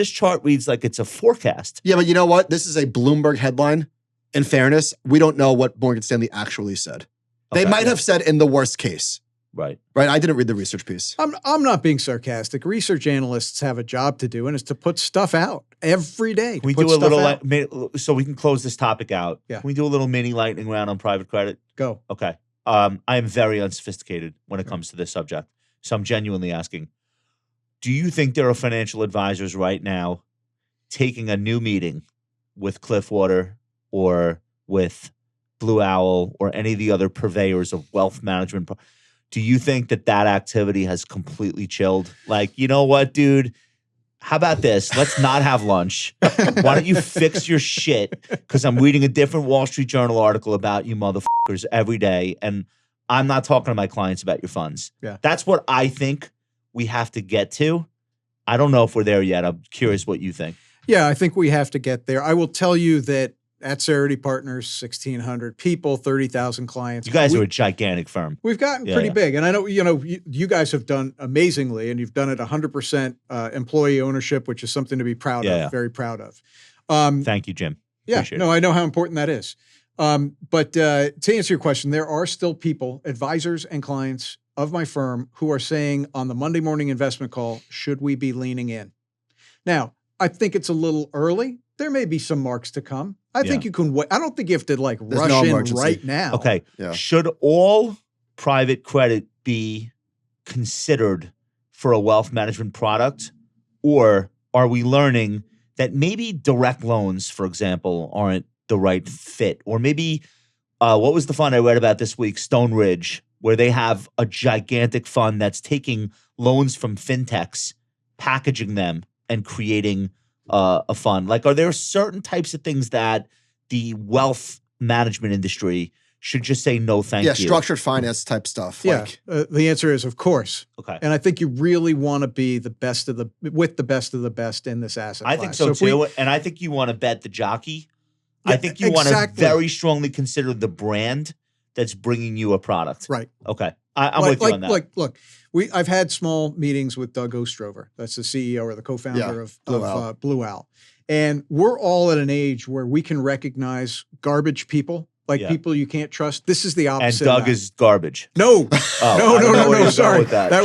chart reads like it's a forecast. Yeah, but you know what? This is a Bloomberg headline. In fairness, we don't know what Morgan Stanley actually said. They Okay. might have said in the worst case. Right. Right? I didn't read the research piece. I'm not being sarcastic. Research analysts have a job to do, and it's to put stuff out every day. Can we Put do a stuff little, out. so we can close this topic out? Yeah. Can we do a little mini lightning round on private credit? Go. Okay. I am very unsophisticated when it comes to this subject. So I'm genuinely asking, do you think there are financial advisors right now taking a new meeting with Cliffwater or with Blue Owl or any of the other purveyors of wealth management? Do you think that activity has completely chilled? Like, you know what, dude? How about this? Let's not have lunch. Why don't you fix your shit? Because I'm reading a different Wall Street Journal article about you motherfuckers every day. And I'm not talking to my clients about your funds. Yeah. That's what I think we have to get to. I don't know if we're there yet. I'm curious what you think. Yeah, I think we have to get there. I will tell you that at Cerity Partners, 1,600 people, 30,000 clients. You guys are a gigantic firm. We've gotten pretty big. And I know, you guys have done amazingly, and you've done it 100% employee ownership, which is something to be proud of, very proud of. Thank you, Jim. Yeah, Appreciate no, it. I know how important that is. But to answer your question, there are still people, advisors and clients of my firm, who are saying on the Monday morning investment call, should we be leaning in? Now, I think it's a little early. There may be some marks to come. I think you can wait. I don't think you have to rush in right now. Okay. Yeah. Should all private credit be considered for a wealth management product? Or are we learning that maybe direct loans, for example, aren't the right fit? Or maybe, what was the fund I read about this week? Stone Ridge, where they have a gigantic fund that's taking loans from fintechs, packaging them, and creating a fund. Like, are there certain types of things that the wealth management industry should just say no thank you? Yeah, structured finance type stuff. Yeah, the answer is of course. Okay. And I think you really want to be the best of the best in this asset class. I think so too. And I think you want to bet the jockey. I think you want to very strongly consider the brand that's bringing you a product. Right. Okay. I'm with you on that. Look, I've had small meetings with Doug Ostrover. That's the CEO or the co-founder of Blue Owl. And we're all at an age where we can recognize garbage people, people you can't trust. This is the opposite. And Doug is garbage. No, no. Sorry, that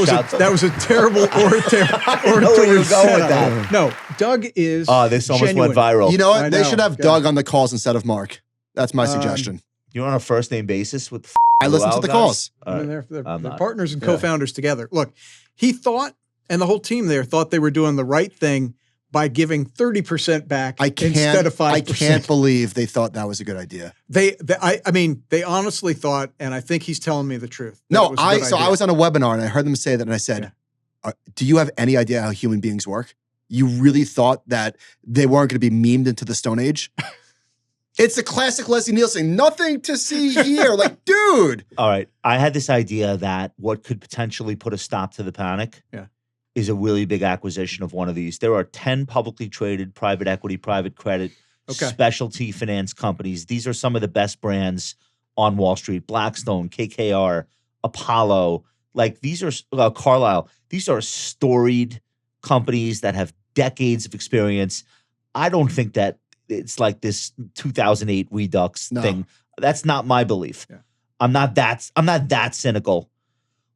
was a terrible oratory setup. No, Doug is. Oh, this almost genuine. went viral. You know what? They should have Doug on the calls instead of Mark. That's my suggestion. You're on a first name basis with. I listen to the calls. I mean, they're partners and co-founders together. Look, he thought, and the whole team there thought they were doing the right thing by giving 30% back instead of 5%. I can't believe they thought that was a good idea. I mean, they honestly thought, and I think he's telling me the truth. No, I was on a webinar and I heard them say that, and I said, do you have any idea how human beings work? You really thought that they weren't going to be memed into the Stone Age? It's a classic Leslie Nielsen. Nothing to see here. Like, dude. All right. I had this idea that what could potentially put a stop to the panic is a really big acquisition of one of these. There are 10 publicly traded private equity, private credit, specialty finance companies. These are some of the best brands on Wall Street. Blackstone, KKR, Apollo. Like, these are Carlyle. These are storied companies that have decades of experience. I don't think that it's like this 2008 Redux thing. That's not my belief. Yeah. I'm not that cynical.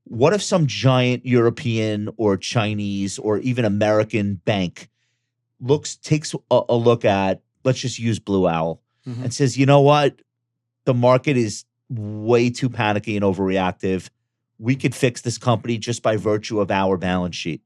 What if some giant European or Chinese or even American bank takes a look at, let's just use Blue Owl, and says, you know what? The market is way too panicky and overreactive. We could fix this company just by virtue of our balance sheet.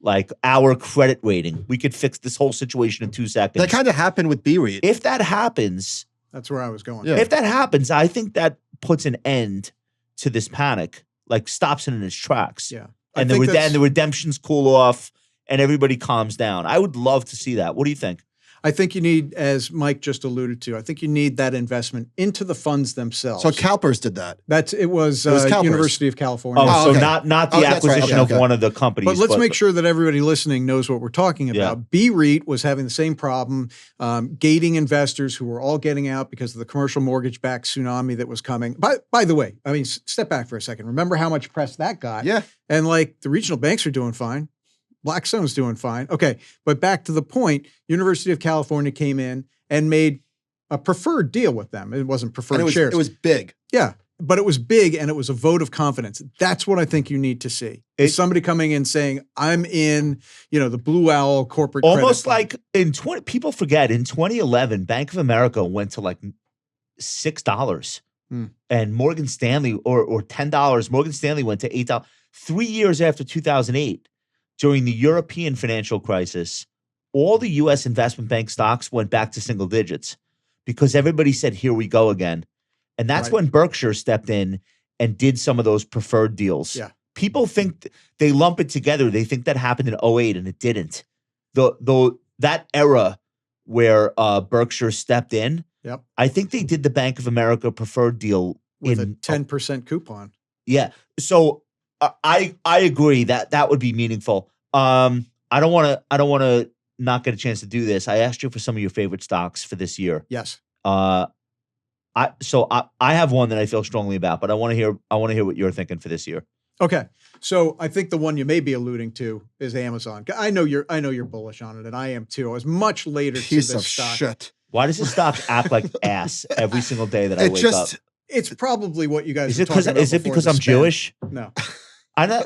Like our credit rating. We could fix this whole situation in 2 seconds. That kind of happened with BREIT. If that happens. That's where I was going. Yeah. If that happens, I think that puts an end to this panic, like stops it in its tracks. Yeah. And the redemptions cool off and everybody calms down. I would love to see that. What do you think? I think you need, as Mike just alluded to, I think you need that investment into the funds themselves. So CalPERS did that. It was University of California. Oh, so not the acquisition of one of the companies. But let's make sure that everybody listening knows what we're talking about. BREIT was having the same problem, gating investors who were all getting out because of the commercial mortgage-backed tsunami that was coming. By the way, I mean, step back for a second. Remember how much press that got? Yeah. And like the regional banks are doing fine. Blackstone's doing fine. Okay, but back to the point, University of California came in and made a preferred deal with them. It wasn't preferred shares. It was big. Yeah, but it was big and it was a vote of confidence. That's what I think you need to see. Is somebody coming in saying, I'm in, the Blue Owl corporate almost credit like people forget, in 2011, Bank of America went to like $6. And Morgan Stanley, or $10, Morgan Stanley went to $8. 3 years after 2008. During the European financial crisis, all the U.S. investment bank stocks went back to single digits because everybody said, here we go again. And that's when Berkshire stepped in and did some of those preferred deals. Yeah. People think they lump it together. They think that happened in 2008 and it didn't. That era where Berkshire stepped in, I think they did the Bank of America preferred deal with a 10% coupon. Yeah. So I agree that would be meaningful. I don't want to not get a chance to do this. I asked you for some of your favorite stocks for this year. Yes. I have one that I feel strongly about, but I want to hear what you're thinking for this year. Okay. So I think the one you may be alluding to is Amazon. I know you're bullish on it, and I am too. I was much later Piece to this of stock. shit. Why does this stock act like ass every single day that I wake up? It's probably what you guys Is were it because talking about is it before because the I'm spin. Jewish? No. I know.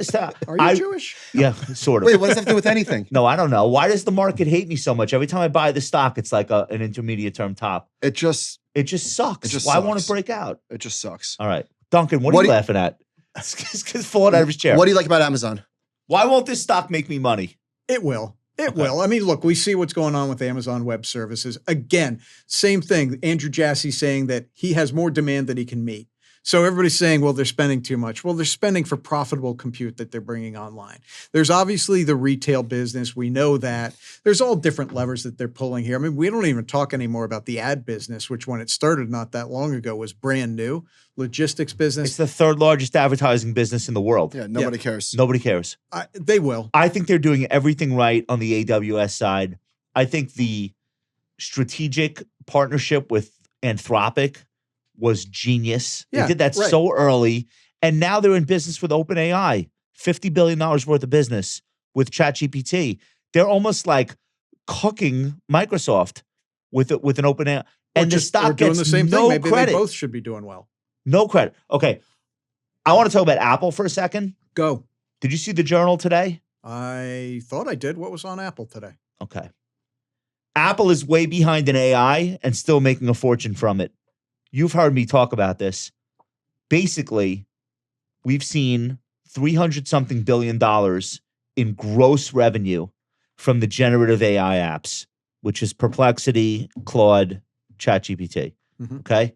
Are you Jewish? Yeah, sort of. Wait, what does that have to do with anything? No, I don't know. Why does the market hate me so much? Every time I buy the stock, it's like an intermediate term top. It just sucks. It just Why sucks. won't it break out? It just sucks. All right. Duncan, what are you laughing at? He's falling out of his chair. What do you like about Amazon? Why won't this stock make me money? It will. It will. I mean, look, we see what's going on with Amazon Web Services. Again, same thing. Andrew Jassy saying that he has more demand than he can meet. So everybody's saying, well, they're spending too much. Well, they're spending for profitable compute that they're bringing online. There's obviously the retail business. We know that. There's all different levers that they're pulling here. I mean, we don't even talk anymore about the ad business, which when it started not that long ago was brand new. Logistics business. It's the third largest advertising business in the world. Yeah, nobody cares. Nobody cares. They will. I think they're doing everything right on the AWS side. I think the strategic partnership with Anthropic was genius. They did that so early. And now they're in business with OpenAI, $50 billion worth of business with ChatGPT. They're almost like cooking Microsoft with an OpenAI. And the stock doing gets the same no thing. Maybe credit. they both should be doing well. No credit. Okay. I want to talk about Apple for a second. Go. Did you see the Journal today? I thought I did. What was on Apple today? Okay. Apple is way behind in AI and still making a fortune from it. You've heard me talk about this. Basically, we've seen $300-something billion in gross revenue from the generative AI apps, which is Perplexity, Claude, ChatGPT. Mm-hmm. Okay?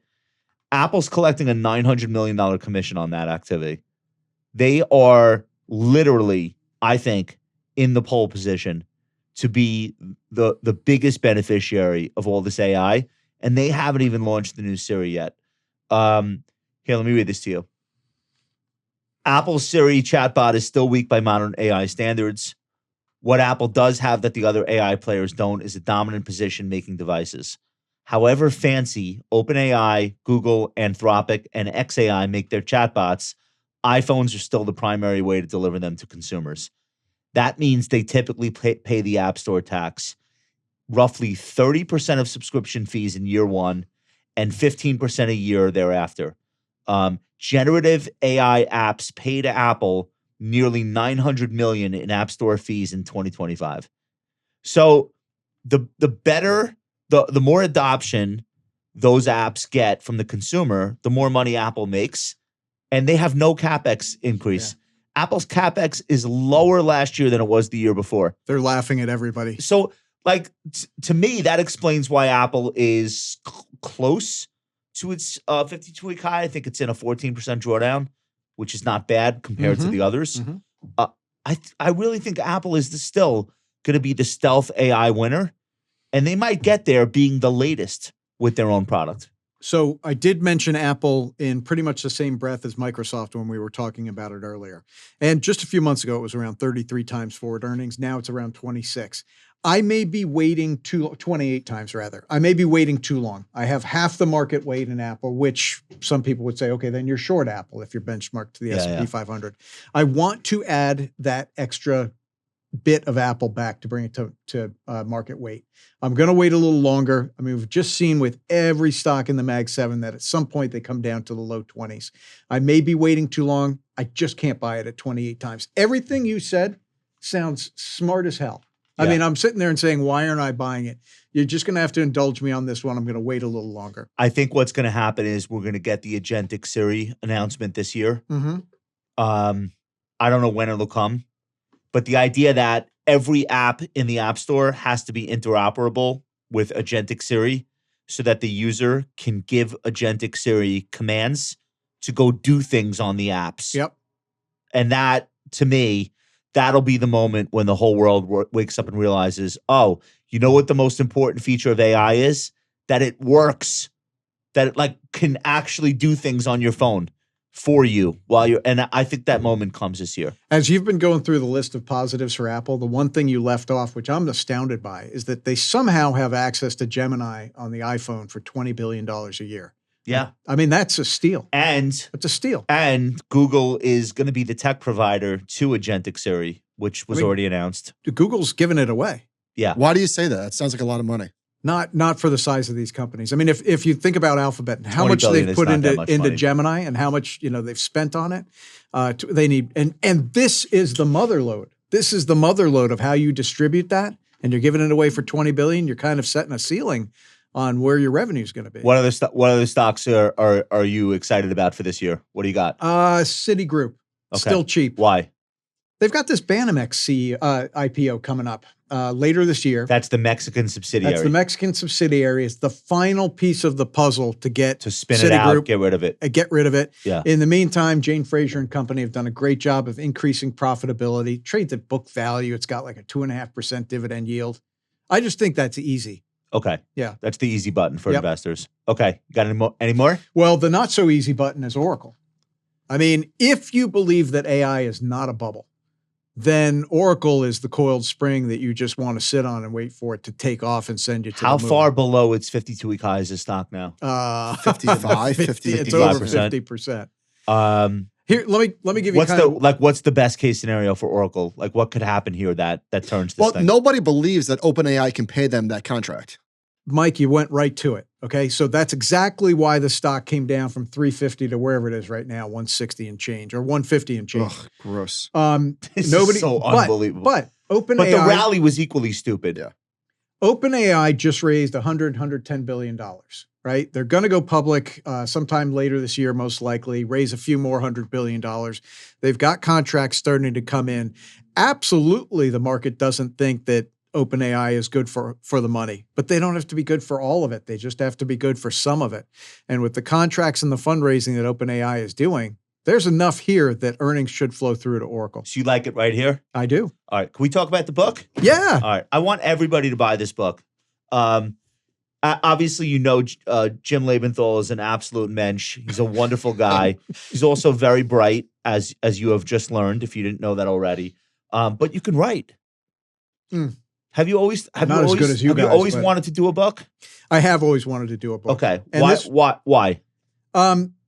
Apple's collecting a $900 million commission on that activity. They are literally, I think, in the pole position to be the biggest beneficiary of all this AI. And they haven't even launched the new Siri yet. Here, let me read this to you. Apple's Siri chatbot is still weak by modern AI standards. What Apple does have that the other AI players don't is a dominant position making devices. However fancy OpenAI, Google, Anthropic, and xAI make their chatbots, iPhones are still the primary way to deliver them to consumers. That means they typically pay the App Store tax. Roughly 30% of subscription fees in year one and 15% a year thereafter. Generative AI apps pay to Apple nearly $900 million in App Store fees in 2025. So the more adoption those apps get from the consumer, the more money Apple makes, and they have no CapEx increase. Yeah. Apple's CapEx is lower last year than it was the year before. They're laughing at everybody. So like to me, that explains why Apple is close to its 52-week high. I think it's in a 14% drawdown, which is not bad compared to the others. Mm-hmm. I really think Apple is still going to be the stealth AI winner, and they might get there being the latest with their own product. So I did mention Apple in pretty much the same breath as Microsoft when we were talking about it earlier. And just a few months ago, it was around 33 times forward earnings. Now it's around 26. I may be waiting 28 times rather. I may be waiting too long. I have half the market weight in Apple, which some people would say, okay, then you're short Apple if you're benchmarked to the S&P 500. I want to add that extra bit of Apple back to bring it to market weight. I'm going to wait a little longer. I mean, we've just seen with every stock in the Mag 7 that at some point they come down to the low 20s. I may be waiting too long. I just can't buy it at 28 times. Everything you said sounds smart as hell. I mean, I'm sitting there and saying, why aren't I buying it? You're just going to have to indulge me on this one. I'm going to wait a little longer. I think what's going to happen is we're going to get the agentic Siri announcement this year. Mm-hmm. I don't know when it'll come, but the idea that every app in the App Store has to be interoperable with agentic Siri so that the user can give agentic Siri commands to go do things on the apps. Yep. And that, to me, that'll be the moment when the whole world wakes up and realizes, oh, you know what the most important feature of AI is? That it works, that it like can actually do things on your phone for you while you're, and I think that moment comes this year. As you've been going through the list of positives for Apple, the one thing you left off, which I'm astounded by, is that they somehow have access to Gemini on the iPhone for $20 billion a year. Yeah. I mean, that's a steal. And It's a steal. And Google is going to be the tech provider to Agentic Siri, which was already announced. Google's giving it away. Yeah. Why do you say that? It sounds like a lot of money. Not for the size of these companies. I mean, if you think about Alphabet and how 20 much billion they've is put not that much into money. Gemini and how much they've spent on it, they need and this is the mother load. This is the mother load of how you distribute that, and you're giving it away for $20 billion. You're kind of setting a ceiling on where your revenue is going to be. What other stocks are you excited about for this year? What do you got? Citigroup, still cheap. Why? They've got this Banamex IPO coming up later this year. That's the Mexican subsidiary. That's the Mexican subsidiary. It's the final piece of the puzzle to get to spin Citigroup, it out, get rid of it. Get rid of it. Yeah. In the meantime, Jane Fraser and company have done a great job of increasing profitability. Trades at book value. It's got like a 2.5% dividend yield. I just think that's easy. Okay. Yeah. That's the easy button for investors. Okay. You got any more? Well, the not so easy button is Oracle. I mean, if you believe that AI is not a bubble, then Oracle is the coiled spring that you just want to sit on and wait for it to take off and send you to How the moon. far below its 52-week high is the stock now? 55, 50, It's over 55%. 50%. Here, let me give you what's the best case scenario for Oracle? Like what could happen here that turns this thing? Nobody believes that OpenAI can pay them that contract. Mike, you went right to it. Okay. So that's exactly why the stock came down from 350 to wherever it is right now, 160 and change or 150 and change. Ugh, gross. This is so unbelievable. But OpenAI. But the rally was equally stupid. Yeah. OpenAI just raised $110 billion, right? They're going to go public sometime later this year, most likely, raise a few more $100 billion. They've got contracts starting to come in. Absolutely, the market doesn't think that OpenAI is good for the money, but they don't have to be good for all of it. They just have to be good for some of it. And with the contracts and the fundraising that OpenAI is doing, there's enough here that earnings should flow through to Oracle. So you like it right here? I do. All right. Can we talk about the book? Yeah. All right. I want everybody to buy this book. Obviously, Jim Lebenthal is an absolute mensch. He's a wonderful guy. He's also very bright, as you have just learned, if you didn't know that already. But you can write. Have you always wanted to do a book? I have always wanted to do a book. Okay. And why?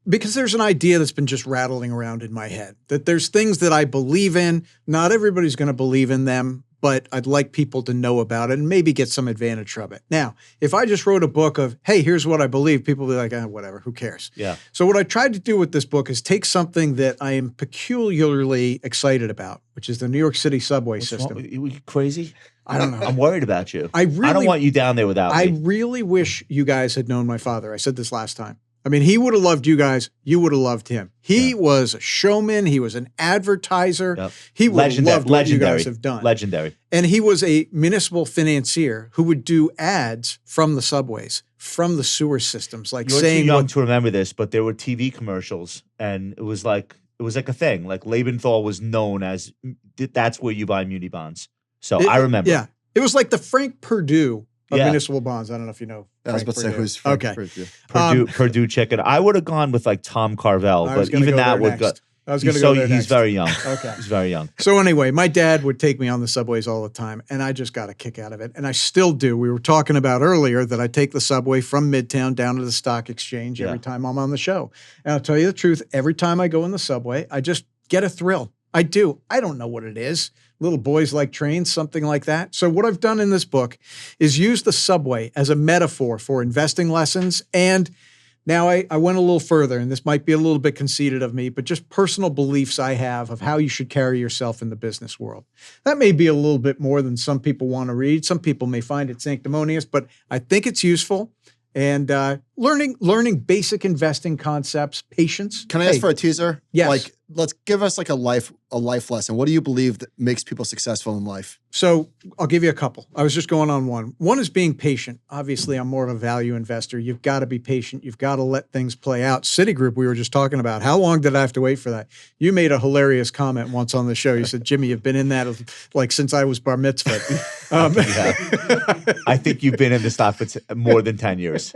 Because there's an idea that's been just rattling around in my head, that there's things that I believe in. Not everybody's going to believe in them, but I'd like people to know about it and maybe get some advantage from it. Now, if I just wrote a book of, hey, here's what I believe, people will be like, whatever, who cares? Yeah. So what I tried to do with this book is take something that I am peculiarly excited about, which is the New York City subway system. Are you crazy? I don't know. I'm worried about you. I really don't want you down there without I me. really wish you guys had known my father. I said this last time. I mean, he would have loved you guys. You would have loved him. He was a showman. He was an advertiser. Yep. He would have loved what you guys have done. Legendary. And he was a municipal financier who would do ads from the subways, from the sewer systems, like You're saying too young to remember this, but there were TV commercials, and it was like a thing. Like Lebenthal was known as that's where you buy muni bonds. So I remember. Yeah, it was like the Frank Purdue of municipal bonds. I don't know if you know. I was about to say who's Frank Purdue. Purdue chicken. I would have gone with like Tom Carvel, but even that would go. I was going to go there He's next. very young. Okay. He's very young. So anyway, my dad would take me on the subways all the time, and I just got a kick out of it. And I still do. We were talking about earlier that I take the subway from Midtown down to the stock exchange every time I'm on the show. And I'll tell you the truth, every time I go in the subway, I just get a thrill. I do. I don't know what it is. Little boys like trains, something like that. So what I've done in this book is use the subway as a metaphor for investing lessons. And now I went a little further, and this might be a little bit conceited of me, but just personal beliefs I have of how you should carry yourself in the business world. That may be a little bit more than some people want to read. Some people may find it sanctimonious, but I think it's useful. And learning basic investing concepts, patience. Can I ask for a teaser? Yes. Like, let's give us like a life lesson. What do you believe that makes people successful in life? So I'll give you a couple. I was just going on one. One is being patient. Obviously, I'm more of a value investor. You've got to be patient. You've got to let things play out. Citigroup, we were just talking about. How long did I have to wait for that? You made a hilarious comment once on the show. You said, Jimmy, you've been in that like since I was bar mitzvah. I think you've been in the stock for more than 10 years.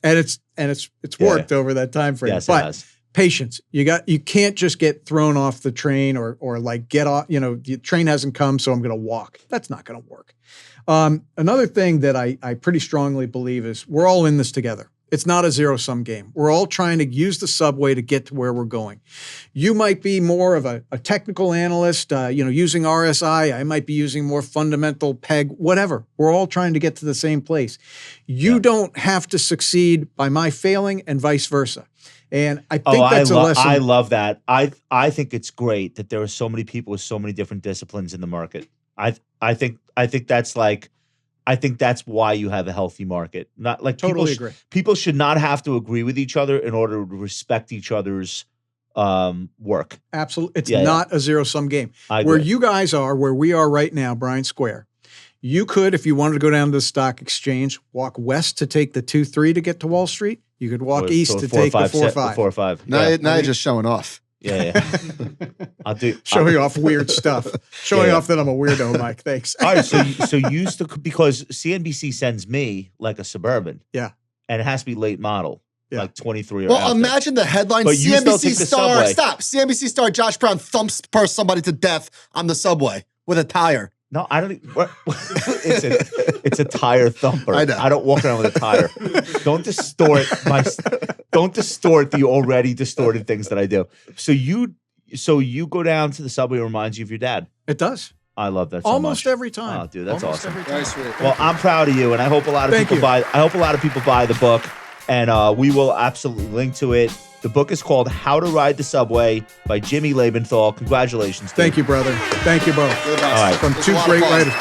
And it's worked over that time frame. Yes, but it has. patience. You can't just get thrown off the train or like get off, the train hasn't come, so I'm going to walk. That's not going to work. Another thing that I pretty strongly believe is we're all in this together. It's not a zero-sum game. We're all trying to use the subway to get to where we're going. You might be more of a technical analyst, using RSI. I might be using more fundamental PEG, whatever. We're all trying to get to the same place. You don't have to succeed by my failing and vice versa. And I think that's a lesson. I love that. I think it's great that there are so many people with so many different disciplines in the market. I think that's like, I think that's why you have a healthy market. Not like totally agree. People should not have to agree with each other in order to respect each other's work. Absolutely. It's not a zero-sum game. Where you guys are, where we are right now, Bryant Square, you could, if you wanted to go down to the stock exchange, walk west to take the 2-3 to get to Wall Street. You could walk east to take the 4-5. 4-5. Now you're just showing off. Yeah. Showing off weird stuff. Showing off that I'm a weirdo, Mike. Thanks. All right, so you used to, because CNBC sends me like a Suburban. Yeah. And it has to be late model. Yeah. Like 23 or Well, after. imagine the headline, But you still CNBC take the star, subway. stop, CNBC star Josh Brown thumps somebody to death on the subway with a tire. No, I don't. It's a tire thumper. I know. I don't walk around with a tire. Don't distort the already distorted things that I do. So you go down to the subway. It reminds you of your dad. It does. I love that so Almost much. every time. Oh, dude, that's Almost awesome. every time. Very sweet. Well, I'm proud of you, and I hope a lot of Thank people you. buy. I hope a lot of people buy the book, and we will absolutely link to it. The book is called "How to Ride the Subway" by Jimmy Lebenthal. Congratulations. Dude. Thank you, brother. Thank you both. You're the best. All right. From It was two a lot of great fun. writers.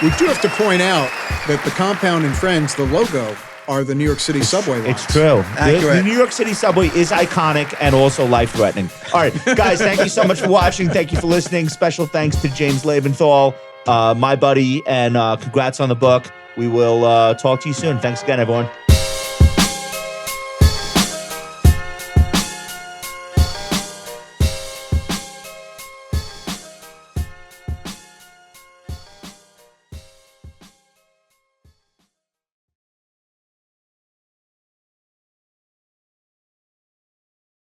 We do have to point out that the compound and friends, the logo, are the New York City subway lines. It's true. Accurate. The New York City subway is iconic and also life-threatening. All right, guys, thank you so much for watching. Thank you for listening. Special thanks to James Lebenthal, my buddy, and congrats on the book. We will talk to you soon. Thanks again, everyone.